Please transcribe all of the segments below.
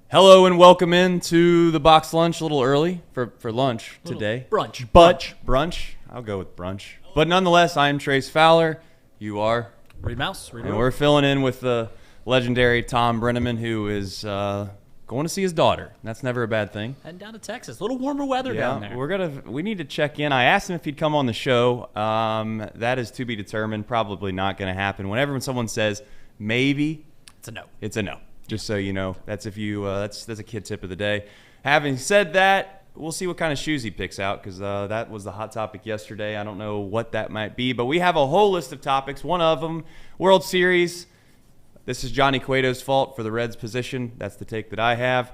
Hello and welcome into the box lunch. A little early for lunch today. Brunch. I'll go with brunch. But nonetheless, I am Trace Fowler. You are? Reed Mouse. And we're filling in with the legendary Tom Brenneman, who is going to see his daughter. That's never a bad thing. Heading down to Texas. A little warmer weather down there. We need to check in. I asked him if he'd come on the show. That is to be determined. Probably not going to happen. Whenever someone says maybe, it's a no. It's a no. Just so you know, that's a kid tip of the day. Having said that, we'll see what kind of shoes he picks out because that was the hot topic yesterday. I don't know what that might be, but we have a whole list of topics. One of them, World Series. This is Johnny Cueto's fault for the Reds' position. That's the take that I have.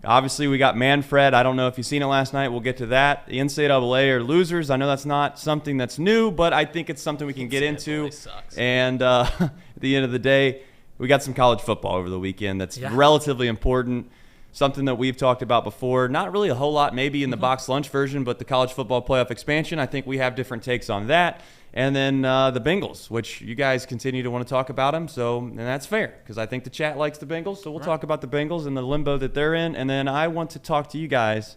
Obviously, we got Manfred. I don't know if you've seen it last night. We'll get to that. The NCAA are losers. I know that's not something that's new, but I think it's something we can get into. Sucks. And at the end of the day, we got some college football over the weekend that's relatively important, something that we've talked about before. Not really a whole lot maybe in the box lunch version, but the college football playoff expansion, I think we have different takes on that. And then the Bengals, which you guys continue to want to talk about them, and that's fair because I think the chat likes the Bengals, so we'll talk about the Bengals and the limbo that they're in. And then I want to talk to you guys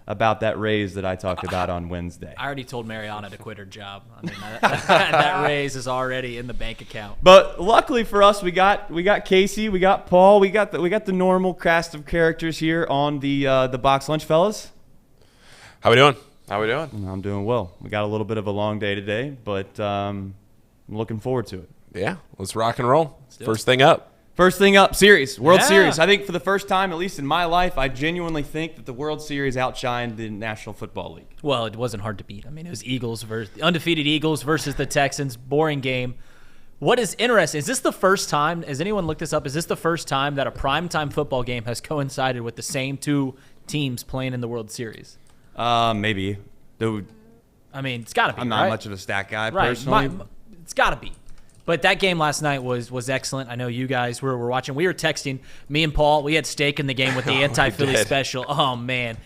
about that raise that I talked about on Wednesday. I already told Mariana to quit her job. I mean, that raise is already in the bank account. But luckily for us, we got Casey, we got Paul, we got the normal cast of characters here on the box lunch, fellas. How we doing? I'm doing well. We got a little bit of a long day today, but I'm looking forward to it. Yeah, let's rock and roll. First thing up, World Series. I think for the first time, at least in my life, I genuinely think that the World Series outshined the National Football League. Well, it wasn't hard to beat. I mean, it was the undefeated Eagles versus the Texans. Boring game. What is interesting, is this the first time, has anyone looked this up, is this the first time that a primetime football game has coincided with the same two teams playing in the World Series? Maybe. Dude, I mean, it's got to be, I'm not much of a stat guy, personally. It's got to be. But that game last night was excellent. I know you guys were watching. We were texting. Me and Paul, we had stake in the game with the anti-Philly special. Oh, man.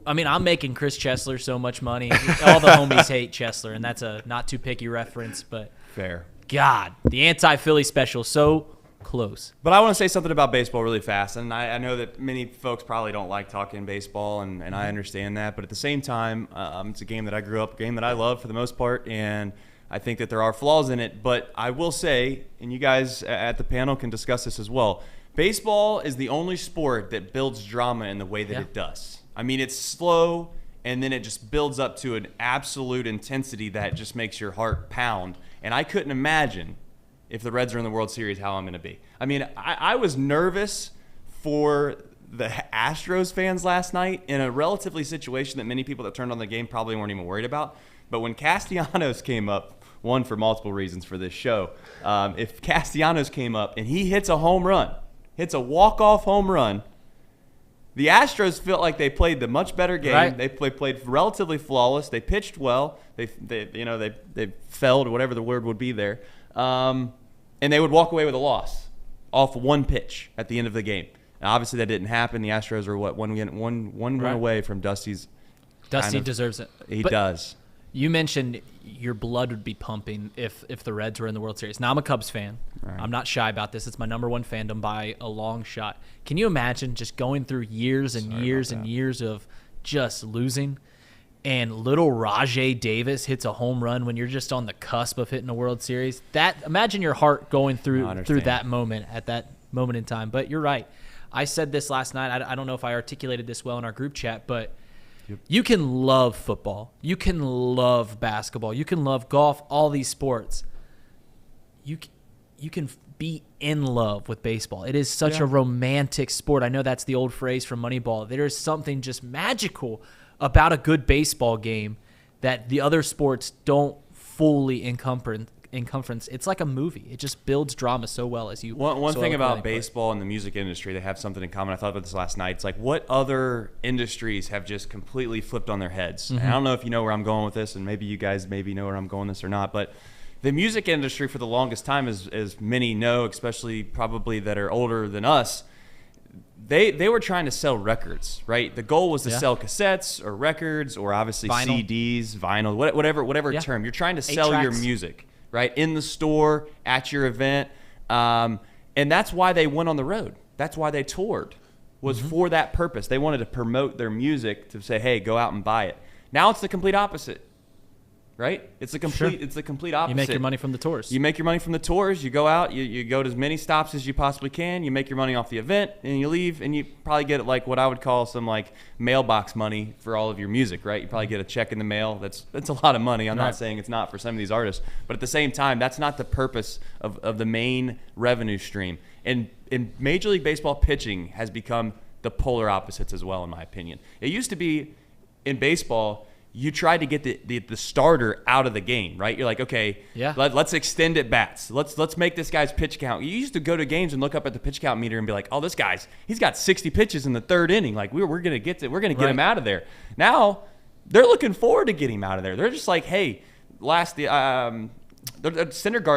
I mean, I'm making Chris Chesler so much money. All the homies hate Chesler, and that's a not too picky reference. But fair. God, the anti-Philly special, so close. But I want to say something about baseball really fast. And I know that many folks probably don't like talking baseball, and I understand that. But at the same time, it's a game that I grew up, a game that I love for the most part, and I think that there are flaws in it, but I will say, and you guys at the panel can discuss this as well, baseball is the only sport that builds drama in the way that it does. I mean, it's slow, and then it just builds up to an absolute intensity that just makes your heart pound. And I couldn't imagine if the Reds are in the World Series how I'm going to be. I mean, I was nervous for the Astros fans last night in a relatively situation that many people that turned on the game probably weren't even worried about. But when Castellanos came up, one for multiple reasons for this show, if Castellanos came up and he hits a home run, hits a walk-off home run, the Astros felt like they played the much better game. Right. They played relatively flawless. They pitched well. They felled, whatever the word would be there, and they would walk away with a loss off one pitch at the end of the game. Now, obviously, that didn't happen. The Astros are one win away from Dusty's. Dusty deserves it. He does. You mentioned your blood would be pumping if the Reds were in the World Series. Now, I'm a Cubs fan. Right. I'm not shy about this. It's my number one fandom by a long shot. Can you imagine just going through years and years and years of just losing, and little Rajay Davis hits a home run when you're just on the cusp of hitting a World Series? Imagine your heart going through that moment at that moment in time. But you're right. I said this last night. I don't know if I articulated this well in our group chat, but you can love football. You can love basketball. You can love golf, all these sports. You can be in love with baseball. It is such a romantic sport. I know that's the old phrase from Moneyball. There is something just magical about a good baseball game that the other sports don't fully encompass. It's like a movie. It just builds drama so well as you. One thing about baseball and the music industry, they have something in common. I thought about this last night. It's like what other industries have just completely flipped on their heads. And I don't know if you know where I'm going with this, and maybe you guys maybe know where I'm going with this or not, but the music industry for the longest time, as many know, especially probably that are older than us, they were trying to sell records, right? The goal was to sell cassettes or records or obviously vinyl. CDs, vinyl, whatever term. You're trying to sell your music, right? In the store, at your event. And that's why they went on the road. That's why they toured. was for that purpose. They wanted to promote their music to say, hey, go out and buy it. Now it's the complete opposite. Right? It's the complete opposite. You make your money from the tours. You make your money from the tours. You go out. You go to as many stops as you possibly can. You make your money off the event, and you leave, and you probably get like what I would call some like mailbox money for all of your music. Right? You probably get a check in the mail. That's a lot of money. I'm not saying it's not for some of these artists, but at the same time, that's not the purpose of the main revenue stream. And in Major League Baseball, pitching has become the polar opposites as well, in my opinion. It used to be in baseball, you tried to get the starter out of the game, right? You're like, okay, let's extend at bats. Let's make this guy's pitch count. You used to go to games and look up at the pitch count meter and be like, oh, this guy's he's got 60 pitches in the third inning. Like we're gonna get him out of there. Now they're looking forward to getting him out of there. They're just like, hey, Syndergaard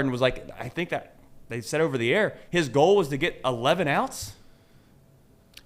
was like, I think that they said over the air, his goal was to get 11 outs.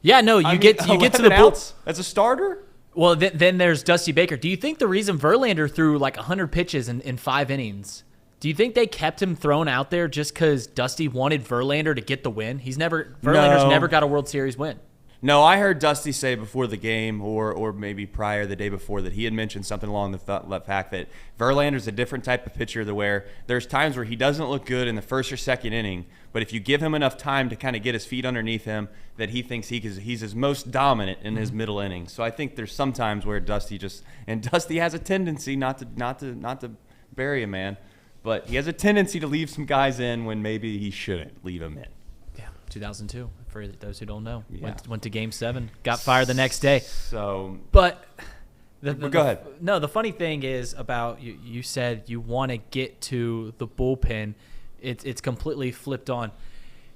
Yeah, no, you get to the outs as a starter. Well, then there's Dusty Baker. Do you think the reason Verlander threw like 100 pitches in 5 innings, do you think they kept him thrown out there just because Dusty wanted Verlander to get the win? Verlander's never got a World Series win. No, I heard Dusty say before the game or maybe prior the day before that he had mentioned something along the fact that Verlander's a different type of pitcher to where there's times where he doesn't look good in the first or second inning, but if you give him enough time to kind of get his feet underneath him, that he thinks he's his most dominant in his middle innings. So I think there's some times where Dusty has a tendency not to bury a man, but he has a tendency to leave some guys in when maybe he shouldn't leave them in. 2002, for those who don't know. Yeah. Went to Game 7, got fired the next day. So, but go ahead. No, the funny thing is about you said you want to get to the bullpen. It's completely flipped on.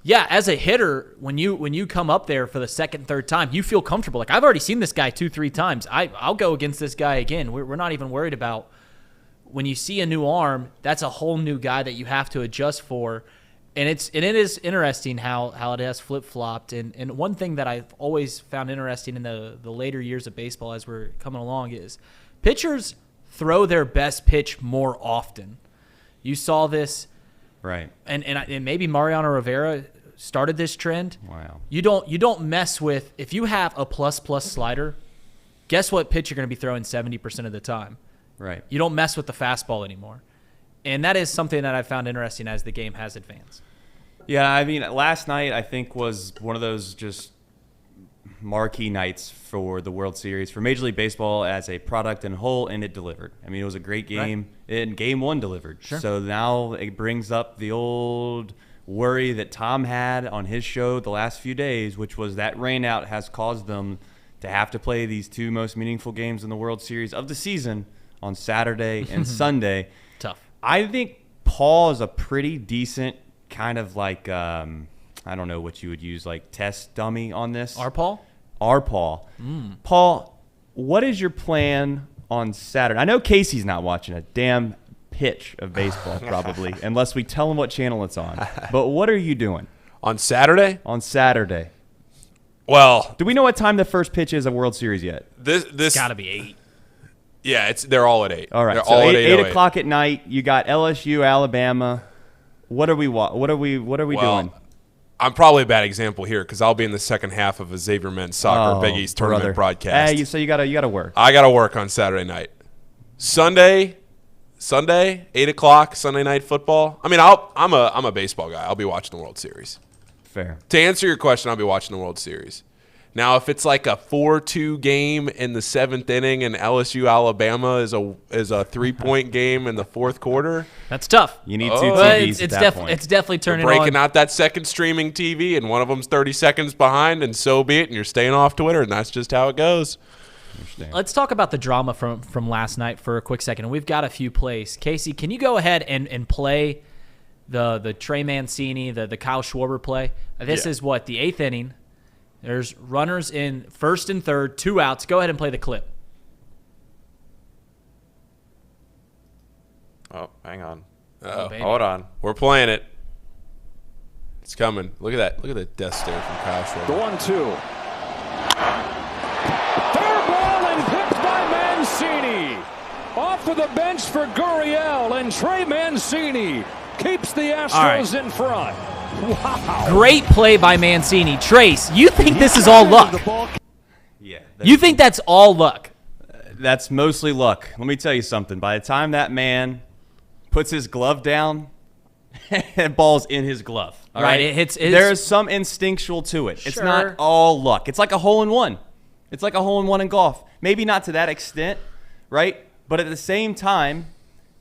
Yeah, as a hitter, when you come up there for the second, third time, you feel comfortable. Like, I've already seen this guy 2-3 times. I'll go against this guy again. We're not even worried about when you see a new arm. That's a whole new guy that you have to adjust for. And it is interesting how it has flip-flopped. And one thing that I've always found interesting in the later years of baseball as we're coming along is pitchers throw their best pitch more often. You saw this. Right. And maybe Mariano Rivera started this trend. Wow. You don't mess with – if you have a plus slider, guess what pitch you're going to be throwing 70% of the time? Right. You don't mess with the fastball anymore. And that is something that I found interesting as the game has advanced. Yeah, I mean, last night I think was one of those just marquee nights for the World Series, for Major League Baseball as a product and whole, and it delivered. I mean, it was a great game, and Game 1 delivered. Sure. So now it brings up the old worry that Tom had on his show the last few days, which was that rainout has caused them to have to play these two most meaningful games in the World Series of the season on Saturday and Sunday. Tough. I think Paul is a pretty decent kind of like, I don't know what you would use, like test dummy on this. Our Paul? Paul, what is your plan on Saturday? I know Casey's not watching a damn pitch of baseball probably, unless we tell him what channel it's on. But what are you doing? On Saturday? On Saturday. Well, do we know what time the first pitch is of World Series yet? It's got to be 8. Yeah, they're all at 8. All right, they're so all 8 o'clock at night. You got LSU, Alabama. What are we doing? I'm probably a bad example here because I'll be in the second half of a Xavier men's soccer Big East tournament broadcast. Hey, so you gotta work. I gotta work on Saturday night. Sunday, 8 o'clock, Sunday night football. I mean, I'm a baseball guy. I'll be watching the World Series. Fair. To answer your question, I'll be watching the World Series. Now, if it's like a 4-2 game in the 7th inning and LSU Alabama is a 3-point game in the 4th quarter, that's tough. You need 2 TVs it's at that point. It's definitely turning breaking out that second streaming TV, and one of them's 30 seconds behind, and so be it. And you're staying off Twitter, and that's just how it goes. Let's talk about the drama from last night for a quick second. We've got a few plays. Casey, can you go ahead and play the Trey Mancini, the Kyle Schwarber play? This is what, the 8th inning. There's runners in first and third, 2 outs. Go ahead and play the clip. Oh, hang on. Hold on. We're playing it. It's coming. Look at that. Look at the death stare from Kyle Schwarber. The 1-2. Fair ball and picked by Mancini. Off of the bench for Gurriel, and Trey Mancini keeps the Astros in front. Wow. Great play by Mancini. Trace, you think this is all luck? Yeah. You think that's all luck? That's mostly luck. Let me tell you something. By the time that man puts his glove down, that ball's in his glove. All right. It hits. There's some instinctual to it. It's not Sure. all luck. It's like a hole-in-one. It's like a hole-in-one in golf. Maybe not to that extent, right? But at the same time,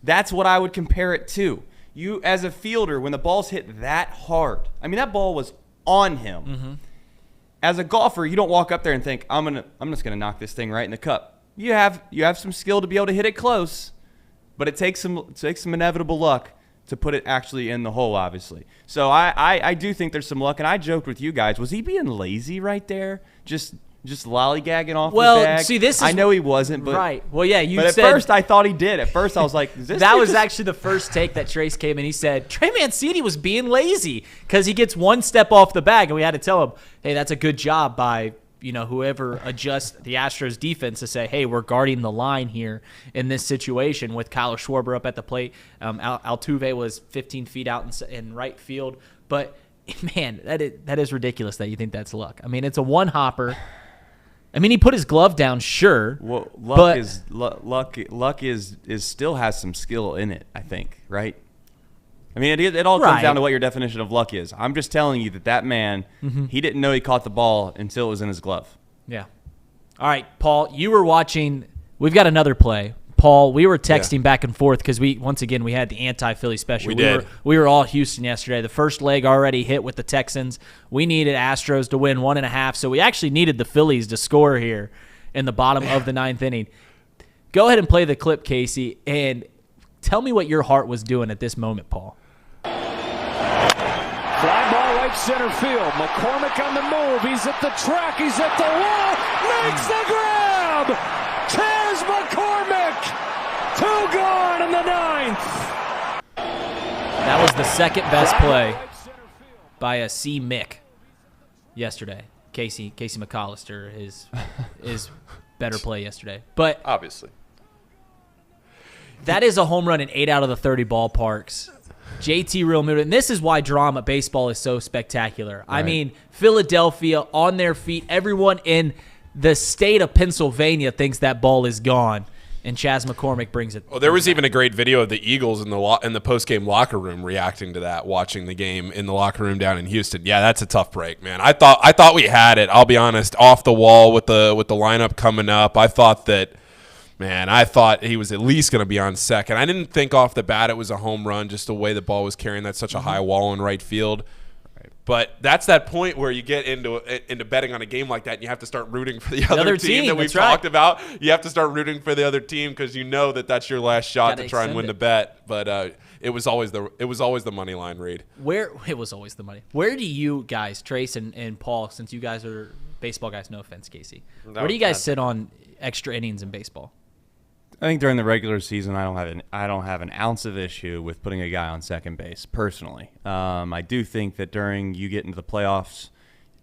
that's what I would compare it to. You, as a fielder, when the ball's hit that hard, I mean, that ball was on him. Mm-hmm. As a golfer, you don't walk up there and think, I'm just gonna knock this thing right in the cup. You have some skill to be able to hit it close, but it takes some inevitable luck to put it actually in the hole, obviously. So I do think there's some luck, and I joked with you guys. Was he being lazy right there? Just lollygagging off the bag? See, this is... I know he wasn't, but... Right. Well, yeah, you But said... at first, I thought he did. At first, I was like, is this that dude was just- actually the first take that Trace came in. He said, Trey Mancini was being lazy because he gets one step off the bag, and we had to tell him, hey, that's a good job by... whoever adjusts the Astros defense to say, hey, we're guarding the line here in this situation with Kyle Schwarber up at the plate. Altuve was 15 feet out in right field. But, man, that is ridiculous that you think that's luck. I mean, it's a one-hopper. I mean, he put his glove down, sure. Well, luck is still has some skill in it, I think, right? I mean, it all comes Right. down to what your definition of luck is. I'm just telling you that man, he didn't know he caught the ball until it was in his glove. Yeah. All right, Paul, you were watching. We've got another play. Paul, we were texting back and forth because we had the anti-Philly special. We did. We were all Houston yesterday. The first leg already hit with the Texans. We needed Astros to win 1.5, so we actually needed the Phillies to score here in the bottom of the 9th inning. Go ahead and play the clip, Casey, and tell me what your heart was doing at this moment, Paul. Fly ball right center field. McCormick on the move. He's at the track. He's at the wall. Makes the grab. Taz McCormick. 2 gone in the 9th. That was the second best play by a C. Mick yesterday. Casey McAllister is better play yesterday. But Obviously. that is a home run in 8 out of the 30 ballparks. JT Realmuto, and this is why drama baseball is so spectacular. Right. I mean, Philadelphia on their feet. Everyone in the state of Pennsylvania thinks that ball is gone, and Chas McCormick brings it. Well, there was even a great video of the Eagles in the post-game locker room reacting to that, watching the game in the locker room down in Houston. Yeah, that's a tough break, man. I thought we had it. I'll be honest, off the wall with the lineup coming up. I thought he was at least going to be on second. I didn't think off the bat it was a home run, just the way the ball was carrying. That's such a high wall in right field. But that's that point where you get into betting on a game like that, and you have to start rooting for the other team that we've talked about. You have to start rooting for the other team because you know that's your last shot to try and win the bet. But it was always the money line read. It was always the money. Where do you guys, Trace and Paul, since you guys are baseball guys, no offense, Casey, where do you guys sit on extra innings in baseball? I think during the regular season, I don't have an ounce of issue with putting a guy on second base personally. I do think that during you get into the playoffs,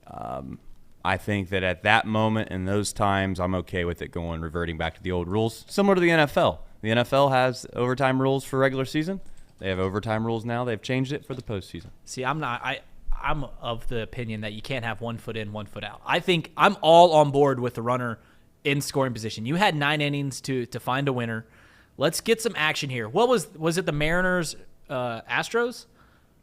I think that at that moment and those times, I'm okay with it reverting back to the old rules, similar to the NFL. The NFL has overtime rules for regular season. They have overtime rules now. They've changed it for the postseason. See, I'm of the opinion that you can't have 1 foot in, 1 foot out. I think I'm all on board with the runner in scoring position. You had 9 innings to find a winner. Let's get some action here. What was it the Mariners Astros?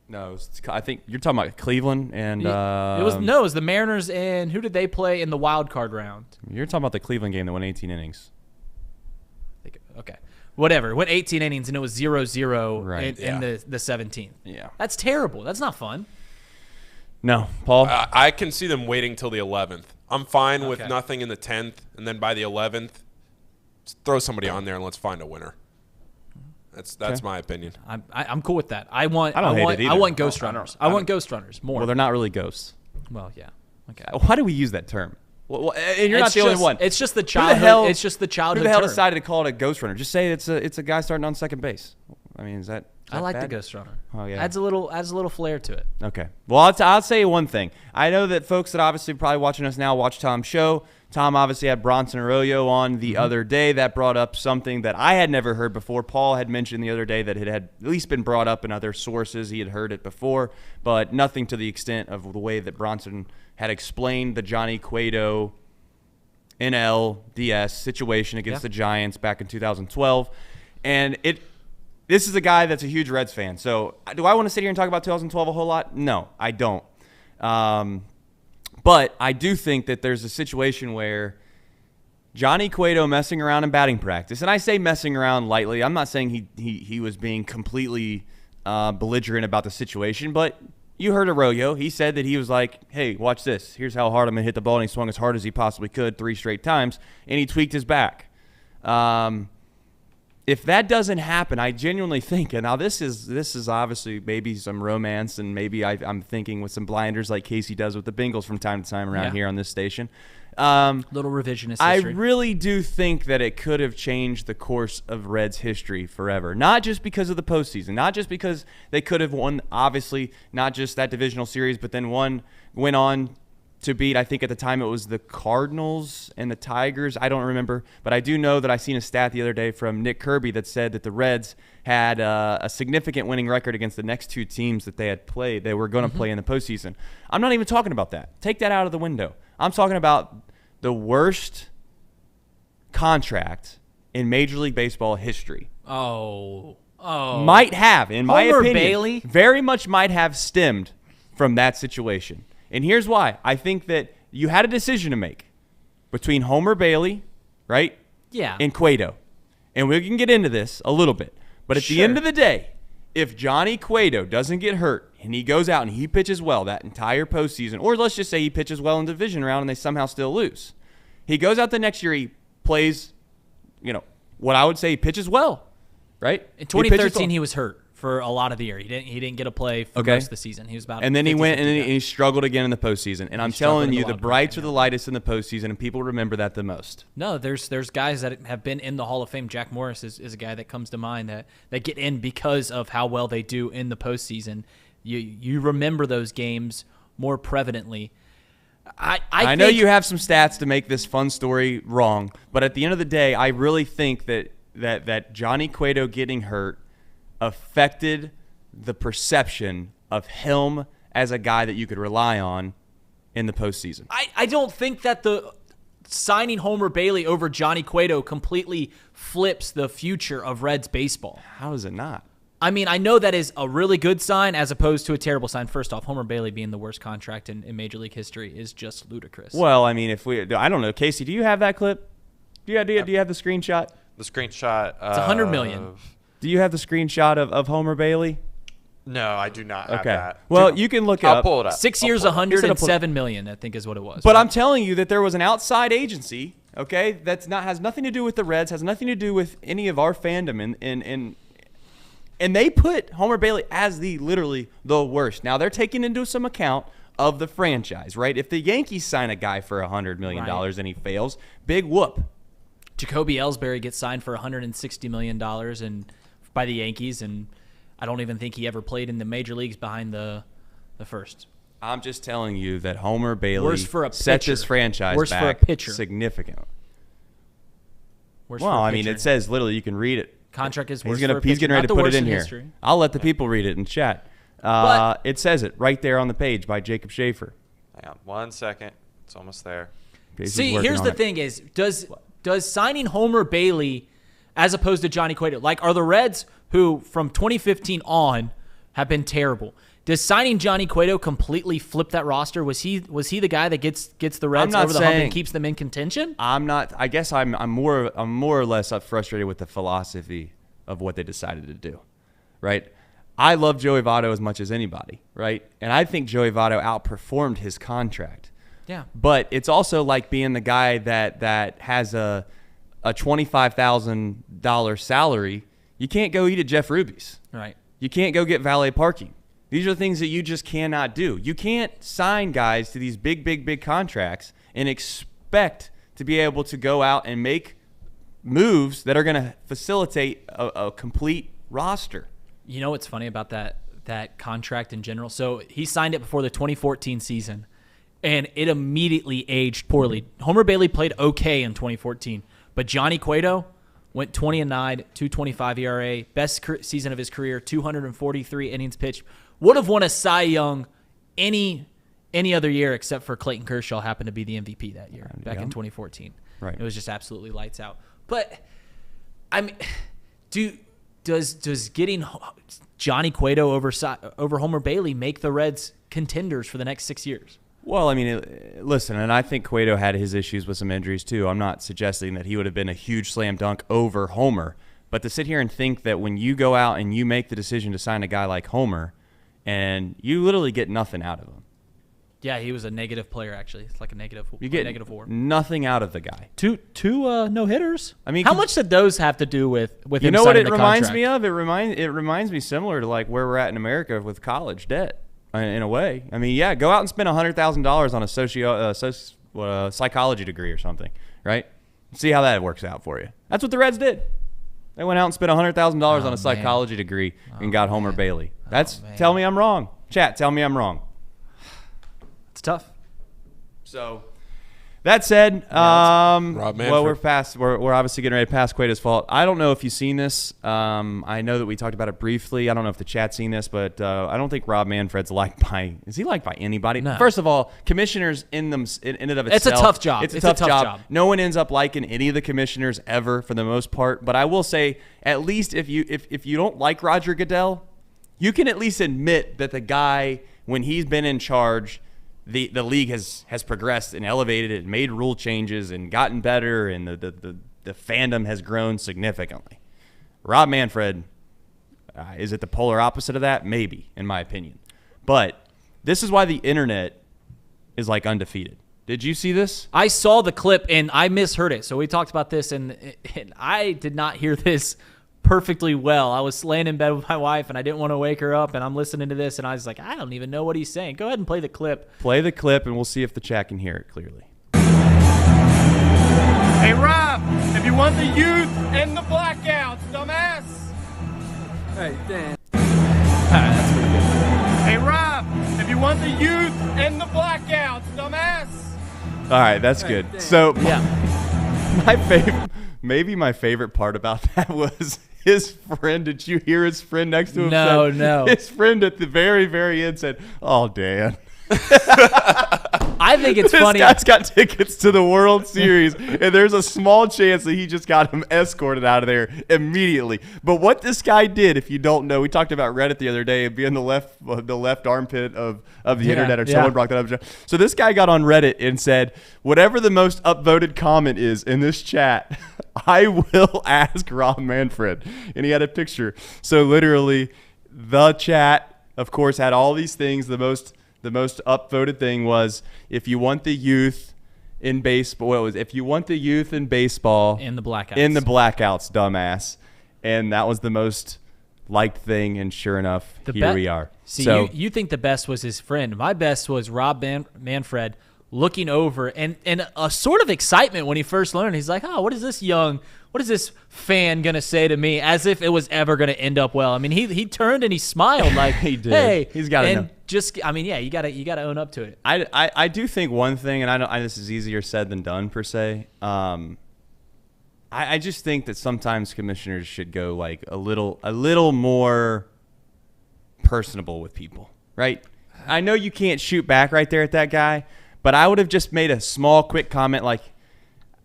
No, I think you're talking about Cleveland and It was the Mariners, and who did they play in the wild card round? You're talking about the Cleveland game that went 18 innings. Okay. Whatever. It went 18 innings and it was 0-0 in the 17th. Yeah. That's terrible. That's not fun. No, Paul. I can see them waiting till the 11th. I'm fine with nothing in the 10th, and then by the 11th, throw somebody on there and let's find a winner. That's my opinion. I'm cool with that. I want ghost runners. I want ghost runners more. Well, they're not really ghosts. Well, yeah. Okay. Why do we use that term? Well, and you're not the only one. It's just the childhood. It's just the childhood. Who the hell term. decided to call it a ghost runner? Just say it's a guy starting on second base. I mean, is that? I like the bad? ghost runner. Oh, yeah. Adds a little flair to it. Okay. Well, I'll say one thing. I know that folks that obviously probably watching us now watch Tom's show. Tom obviously had Bronson Arroyo on the other day. That brought up something that I had never heard before. Paul had mentioned the other day that it had at least been brought up in other sources. He had heard it before, but nothing to the extent of the way that Bronson had explained the Johnny Cueto NLDS situation against the Giants back in 2012. And this is a guy that's a huge Reds fan. So do I want to sit here and talk about 2012 a whole lot? No, I don't. But I do think that there's a situation where Johnny Cueto messing around in batting practice, and I say messing around lightly. I'm not saying he was being completely belligerent about the situation, but you heard Arroyo. He said that he was like, hey, watch this. Here's how hard I'm going to hit the ball, and he swung as hard as he possibly could 3 straight times, and he tweaked his back. If that doesn't happen, I genuinely think, and now this is obviously maybe some romance, and maybe I'm thinking with some blinders like Casey does with the Bengals from time to time around here on this station. Little revisionist I history. really do think that it could have changed the course of Reds history forever. Not just because of the postseason, not just because they could have won, obviously, not just that divisional series, but then went on to beat, I think at the time it was the Cardinals and the Tigers. I don't remember, but I do know that I seen a stat the other day from Nick Kirby that said that the Reds had a significant winning record against the next 2 teams that they had played. They were going to play in the postseason. I'm not even talking about that. Take that out of the window. I'm talking about the worst contract in Major League Baseball history. Oh. Might have, in my Homer opinion, Bailey? very much might have stemmed from that situation. And here's why. I think that you had a decision to make between Homer Bailey, right? Yeah. And Cueto. And we can get into this a little bit. But at the end of the day, if Johnny Cueto doesn't get hurt and he goes out and he pitches well that entire postseason, or let's just say he pitches well in the division round and they somehow still lose, he goes out the next year, he plays, what I would say he pitches well, right? In 2013, he was hurt for a lot of the year. He didn't get a play for most of the season. He was about and then he went and 50-50 he struggled again in the postseason. And I'm telling you, the brights are the lightest in the postseason, and people remember that the most. No, there's guys that have been in the Hall of Fame. Jack Morris is a guy that comes to mind that get in because of how well they do in the postseason. You remember those games more prevalently. I know you have some stats to make this fun story wrong, but at the end of the day, I really think that Johnny Cueto getting hurt affected the perception of him as a guy that you could rely on in the postseason. I don't think that the signing Homer Bailey over Johnny Cueto completely flips the future of Reds baseball. How is it not? I mean, I know that is a really good sign as opposed to a terrible sign. First off, Homer Bailey being the worst contract in Major League history is just ludicrous. Well, I mean, I don't know. Casey, do you have that clip? Do you have the screenshot? The screenshot. It's $100 million. Do you have the screenshot of Homer Bailey? No, I do not have that. Well, you can look it I'll up. pull it up. 6 years, $107 million, I think is what it was. But I'm telling you that there was an outside agency, okay, has nothing to do with the Reds, has nothing to do with any of our fandom, and they put Homer Bailey as literally the worst. Now, they're taking into some account of the franchise, right? If the Yankees sign a guy for $100 million and he fails, big whoop. Jacoby Ellsbury gets signed for $160 million by the Yankees, and I don't even think he ever played in the major leagues behind the first. I'm just telling you that Homer Bailey Worse for a set pitcher. this franchise Worse back for a pitcher. significally. Worse Well, for a I mean, pitcher. it says literally you can read it. Contract is He's worse for a he's pitcher. getting ready Not to the put it worst in here. history. I'll let the people read it in chat. It says it right there on the page by Jacob Schaefer. Hang on 1 second. It's almost there. Casey's See, working here's on the it. thing is, does signing Homer Bailey as opposed to Johnny Cueto, like are the Reds who from 2015 on have been terrible, does signing Johnny Cueto completely flip that roster? Was he the guy that gets the Reds not over the hump saying- and keeps them in contention? I'm not. I guess I'm more or less frustrated with the philosophy of what they decided to do, right? I love Joey Votto as much as anybody, right? And I think Joey Votto outperformed his contract. Yeah. But it's also like being the guy that has a $25,000 salary. You can't go eat at Jeff Ruby's. Right. You can't go get valet parking. These are things that you just cannot do. You can't sign guys to these big contracts and expect to be able to go out and make moves that are going to facilitate a complete roster. You know what's funny about that contract in general? So he signed it before the 2014 season, and it immediately aged poorly. Homer Bailey played okay in 2014, but Johnny Cueto went 20-9, 2.25 ERA, best season of his career, 243 innings pitched. Would have won a Cy Young any other year except for Clayton Kershaw happened to be the MVP that year back in 2014. Right. It was just absolutely lights out. But I mean, does getting Johnny Cueto over Homer Bailey make the Reds contenders for the next 6 years? Well, I mean, listen, and I think Cueto had his issues with some injuries too. I'm not suggesting that he would have been a huge slam dunk over Homer, but to sit here and think that when you go out and you make the decision to sign a guy like Homer, and you literally get nothing out of him. Yeah, he was a negative player, actually. It's like a negative. You get negative WAR. Nothing out of the guy. Two no hitters. I mean, how much did those have to do with you him know what signing it the reminds contract? me of? It reminds me similar to like where we're at in America with college debt. In a way, I mean, yeah, go out and spend $100,000 on a psychology degree or something, right? See how that works out for you. That's what the Reds did. They went out and spent $100,000 on a psychology degree and got Homer Bailey. Tell me I'm wrong. Chat, tell me I'm wrong. It's tough. So that said, Rob Manfred. well, we're obviously getting ready to pass Cueto's fault. I don't know if you've seen this. I know that we talked about it briefly. I don't know if the chat's seen this, but I don't think Rob Manfred's liked by. Is he liked by anybody? No. First of all, commissioners in and of itself. It's a tough job. It's a tough job. No one ends up liking any of the commissioners ever, for the most part. But I will say, at least if you don't like Roger Goodell, you can at least admit that the guy, when he's been in charge, the league has progressed and elevated and made rule changes and gotten better, and the fandom has grown significantly. Rob Manfred, is it the polar opposite of that? Maybe, in my opinion. But this is why the internet is like undefeated. Did you see this? I saw the clip and I misheard it. So we talked about this, and I did not hear this perfectly well. I was laying in bed with my wife and I didn't want to wake her up, and I'm listening to this and I was like, I don't even know what he's saying. Go ahead and play the clip. Play the clip and we'll see if the chat can hear it clearly. Hey Rob, if you want the youth and the blackouts, dumbass. Hey, Dan. That's pretty good. Hey Rob, if you want the youth and the blackouts, dumbass. All right, that's good. So Yeah. maybe my favorite part about that was his friend. Did you hear his friend next to him? No. His friend at the very, very end said, "Oh, Dan." I think it's funny. This guy's got tickets to the World Series, and there's a small chance that he just got him escorted out of there immediately. But what this guy did, if you don't know, we talked about Reddit the other day, being the left armpit of the internet, or someone brought that up. So this guy got on Reddit and said, whatever the most upvoted comment is in this chat, I will ask Rob Manfred. And he had a picture. So literally, the chat, of course, had all these things. The most upvoted thing was, if you want the youth in baseball, if you want the youth in baseball In the blackouts. in the blackouts, dumbass. And that was the most liked thing, and sure enough, here we are. See, so you think the best was his friend. My best was Rob Manfred looking over and a sort of excitement when he first learned. He's like, oh, what is this fan going to say to me, as if it was ever going to end up well? I mean, he turned and he smiled like, He did. Hey, He's gotta and know. just, I mean, yeah, you gotta own up to it. I do think one thing, and I know this is easier said than done per se. I just think that sometimes commissioners should go like a little more personable with people, right? I know you can't shoot back right there at that guy, but I would have just made a small, quick comment like,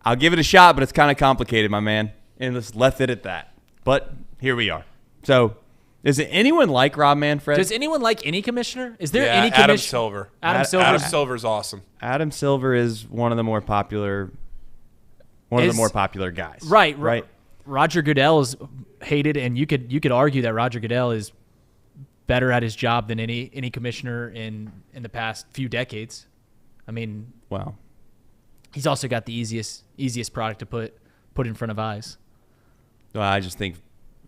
I'll give it a shot, but it's kind of complicated, my man. And just left it at that. But here we are. So, is it anyone like Rob Manfred? Does anyone like any commissioner? Is there Yeah, any commissioner? Adam Silver. Adam Silver. Adam Silver's awesome. Adam Silver is one of the more popular guys. Right. Roger Goodell is hated, and you could argue that Roger Goodell is better at his job than any commissioner in the past few decades. I mean, Wow. he's also got the easiest product to put in front of eyes. Well, I just think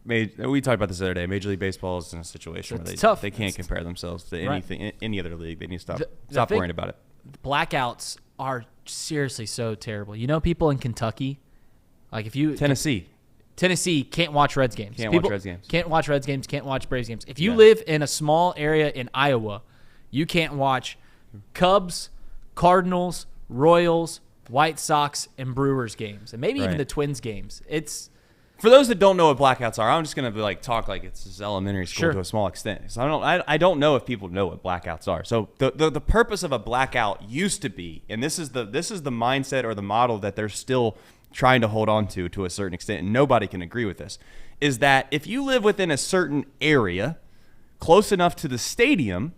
we talked about this the other day. Major League Baseball is in a situation where It's tough. they can't compare themselves to Right. any other league. They need to The stop thing- worrying about it. Blackouts are seriously so terrible. You know, people in Kentucky, like if you Tennessee. Tennessee can't watch Reds games. Can't watch Reds games. Can't watch Reds games, can't watch Braves games. If you live in a small area in Iowa, you can't watch Cubs, Cardinals, Royals, White Sox, and Brewers games, and maybe even the Twins games. It's for those that don't know what blackouts are. I'm just gonna talk like it's just elementary school to a small extent. So I don't know if people know what blackouts are. So the purpose of a blackout used to be, and this is the mindset or the model that they're still trying to hold on to a certain extent, and nobody can agree with this, is that if you live within a certain area close enough to the stadium,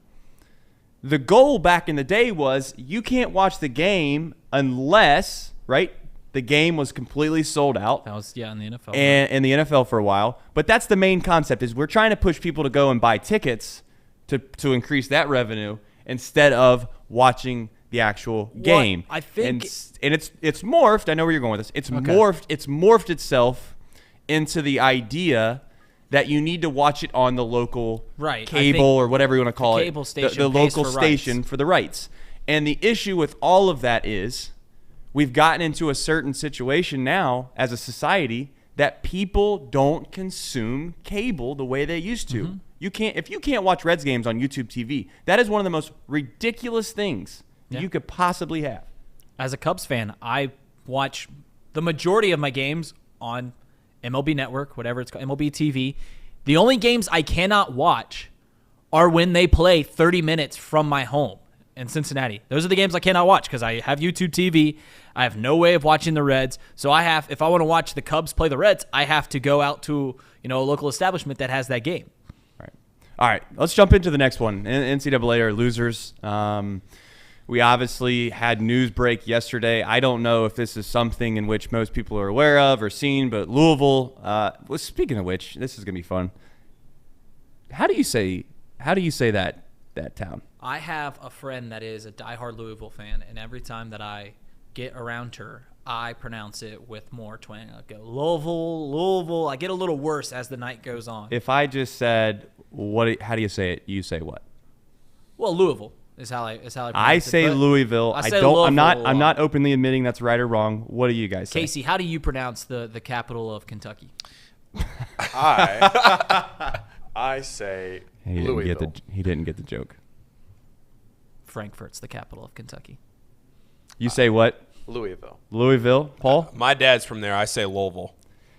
the goal back in the day was you can't watch the game unless, the game was completely sold out. That was, in the NFL. And in the NFL for a while. But that's the main concept, is we're trying to push people to go and buy tickets to increase that revenue instead of watching the actual game. I think and it's morphed. I know where you're going with this. It's morphed itself into the idea that you need to watch it on the local cable or whatever you want to call it. Cable station the pays local for station rights. for the rights. And the issue with all of that is we've gotten into a certain situation now as a society that people don't consume cable the way they used to. Mm-hmm. If you can't watch Reds games on YouTube TV, that is one of the most ridiculous things you could possibly have. As a Cubs fan, I watch the majority of my games on MLB Network, whatever it's called, MLB TV. The only games I cannot watch are when they play 30 minutes from my home in Cincinnati. Those are the games I cannot watch because I have YouTube TV. I have no way of watching the Reds. So if I want to watch the Cubs play the Reds, I have to go out to a local establishment that has that game. All right. Let's jump into the next one. NCAA are losers. We obviously had news break yesterday. I don't know if this is something in which most people are aware of or seen, but Louisville. Well, speaking of which, this is gonna be fun. How do you say that town? I have a friend that is a diehard Louisville fan, and every time that I get around her, I pronounce it with more twang. I go Louisville. I get a little worse as the night goes on. If I just said how do you say it? You say what? Well, Louisville is how I pronounce it. I say Louisville. I say don't. Louisville I'm not openly admitting that's right or wrong. What do you guys say? Casey, how do you pronounce the capital of Kentucky? I say Louisville. He didn't get the joke. Frankfurt's the capital of Kentucky. You say what? Louisville. Louisville, Paul? My dad's from there. I say Louisville.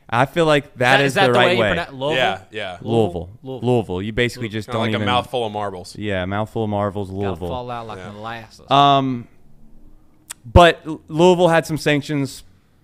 I feel like that is the right way. Louisville? Yeah. Louisville. You basically just Kinda don't like even. a mouthful of marbles. Yeah, mouthful of marbles. Gotta Louisville. fall out like molasses. But Louisville had some sanctions,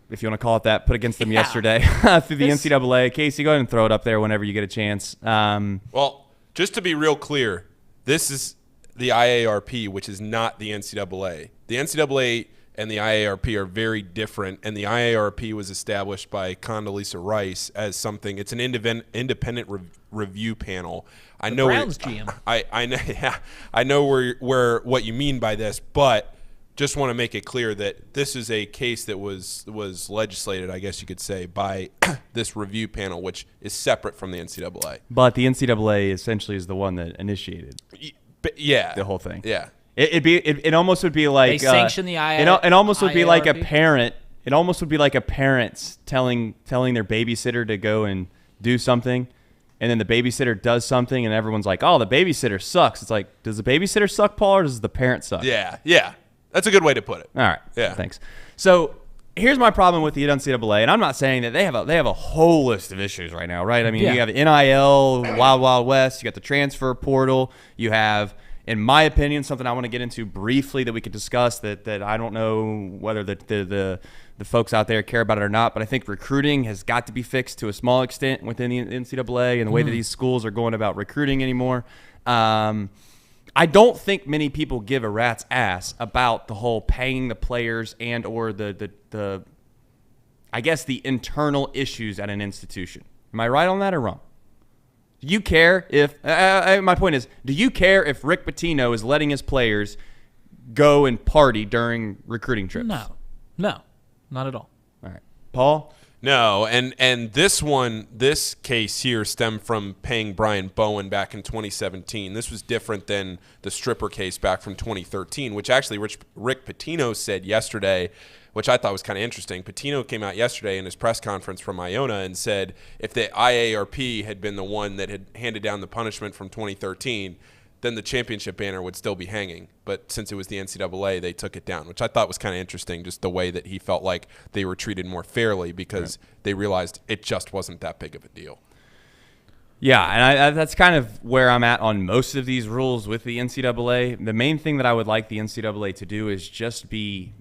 if you want to call it that, put against them yesterday through the NCAA. Casey, go ahead and throw it up there whenever you get a chance. Well, just to be real clear, this is the IARP, which is not the NCAA. The NCAA and the IARP are very different, and the IARP was established by Condoleezza Rice as something. It's an independent review panel. I know Browns GM. I know. Yeah, I know where what you mean by this, but just want to make it clear that this is a case that was legislated, I guess you could say, by this review panel, which is separate from the NCAA. But the NCAA essentially is the one that initiated the whole thing. Yeah. It almost would be like They sanction the it almost would be like a IARP? parent. It almost would be like a parent's telling their babysitter to go and do something, and then the babysitter does something, and everyone's like, "Oh, the babysitter sucks." It's like, does the babysitter suck, Paul, or does the parent suck? Yeah. That's a good way to put it. All right. Yeah. Thanks. So here's my problem with the NCAA, and I'm not saying that they have a whole list of issues right now, right? I mean, you have NIL, Wild Wild West, you got the transfer portal, you have, in my opinion, something I want to get into briefly that we could discuss that I don't know whether the folks out there care about it or not, but I think recruiting has got to be fixed to a small extent within the NCAA and the way that these schools are going about recruiting anymore. I don't think many people give a rat's ass about the whole paying the players and or the I guess the internal issues at an institution. Am I right on that or wrong? Do you care if my point is, do you care if Rick Pitino is letting his players go and party during recruiting trips? No, not at all. All right. Paul? No, and this case here stemmed from paying Brian Bowen back in 2017. This was different than the stripper case back from 2013, which actually Rick Pitino said yesterday, which I thought was kind of interesting. Pitino came out yesterday in his press conference from Iona and said if the IARP had been the one that had handed down the punishment from 2013, then the championship banner would still be hanging. But since it was the NCAA, they took it down, which I thought was kind of interesting, just the way that he felt like they were treated more fairly because they realized it just wasn't that big of a deal. Yeah, and that's kind of where I'm at on most of these rules with the NCAA. The main thing that I would like the NCAA to do is just be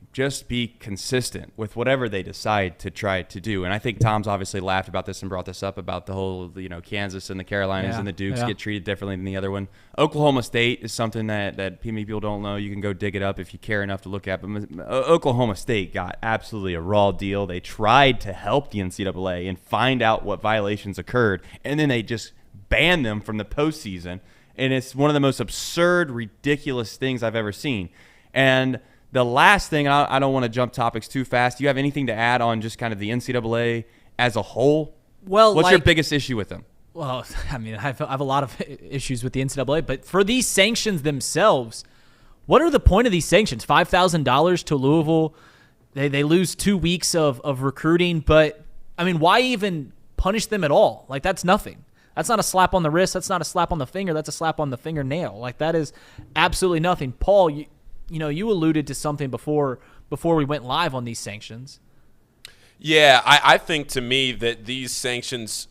consistent with whatever they decide to try to do. And I think Tom's obviously laughed about this and brought this up about the whole, Kansas and the Carolinas and the Dukes get treated differently than the other one. Oklahoma State is something that many people don't know. You can go dig it up if you care enough to look at. But Oklahoma State got absolutely a raw deal. They tried to help the NCAA and find out what violations occurred, and then they just banned them from the postseason. And it's one of the most absurd, ridiculous things I've ever seen. And the last thing, I don't want to jump topics too fast. Do you have anything to add on just kind of the NCAA as a whole? Well, what's your biggest issue with them? Well, I mean, I have a lot of issues with the NCAA, but for these sanctions themselves, what are the point of these sanctions? $5,000 to Louisville. They lose 2 weeks of recruiting, but, I mean, why even punish them at all? Like, that's nothing. That's not a slap on the wrist. That's not a slap on the finger. That's a slap on the fingernail. Like, that is absolutely nothing. Paul, you alluded to something before we went live on these sanctions. Yeah, I think to me that these sanctions,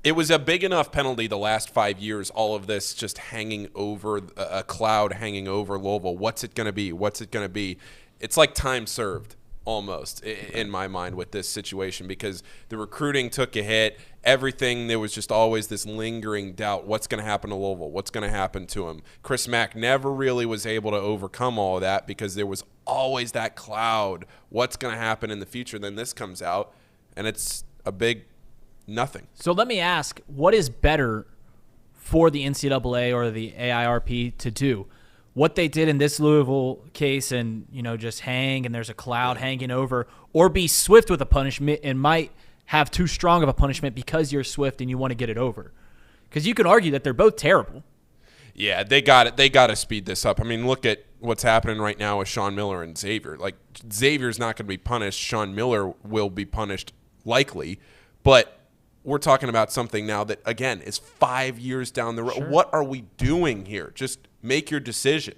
it was a big enough penalty the last 5 years, all of this just hanging over, a cloud hanging over Louisville. What's it going to be? What's it going to be? It's like time served almost in my mind with this situation because the recruiting took a hit. Everything, there was just always this lingering doubt. What's going to happen to Louisville? What's going to happen to him? Chris Mack never really was able to overcome all of that because there was always that cloud. What's going to happen in the future? Then this comes out, and it's a big nothing. So let me ask, what is better for the NCAA or the AIRP to do? What they did in this Louisville case and, just hang and there's a cloud hanging over, or be swift with a punishment and might have too strong of a punishment because you're swift and you want to get it over. Because you can argue that they're both terrible. Yeah, they got it. They got to speed this up. I mean, look at what's happening right now with Sean Miller and Xavier. Like, Xavier's not going to be punished. Sean Miller will be punished likely. But we're talking about something now that, again, is 5 years down the road. Sure. What are we doing here? Just make your decision.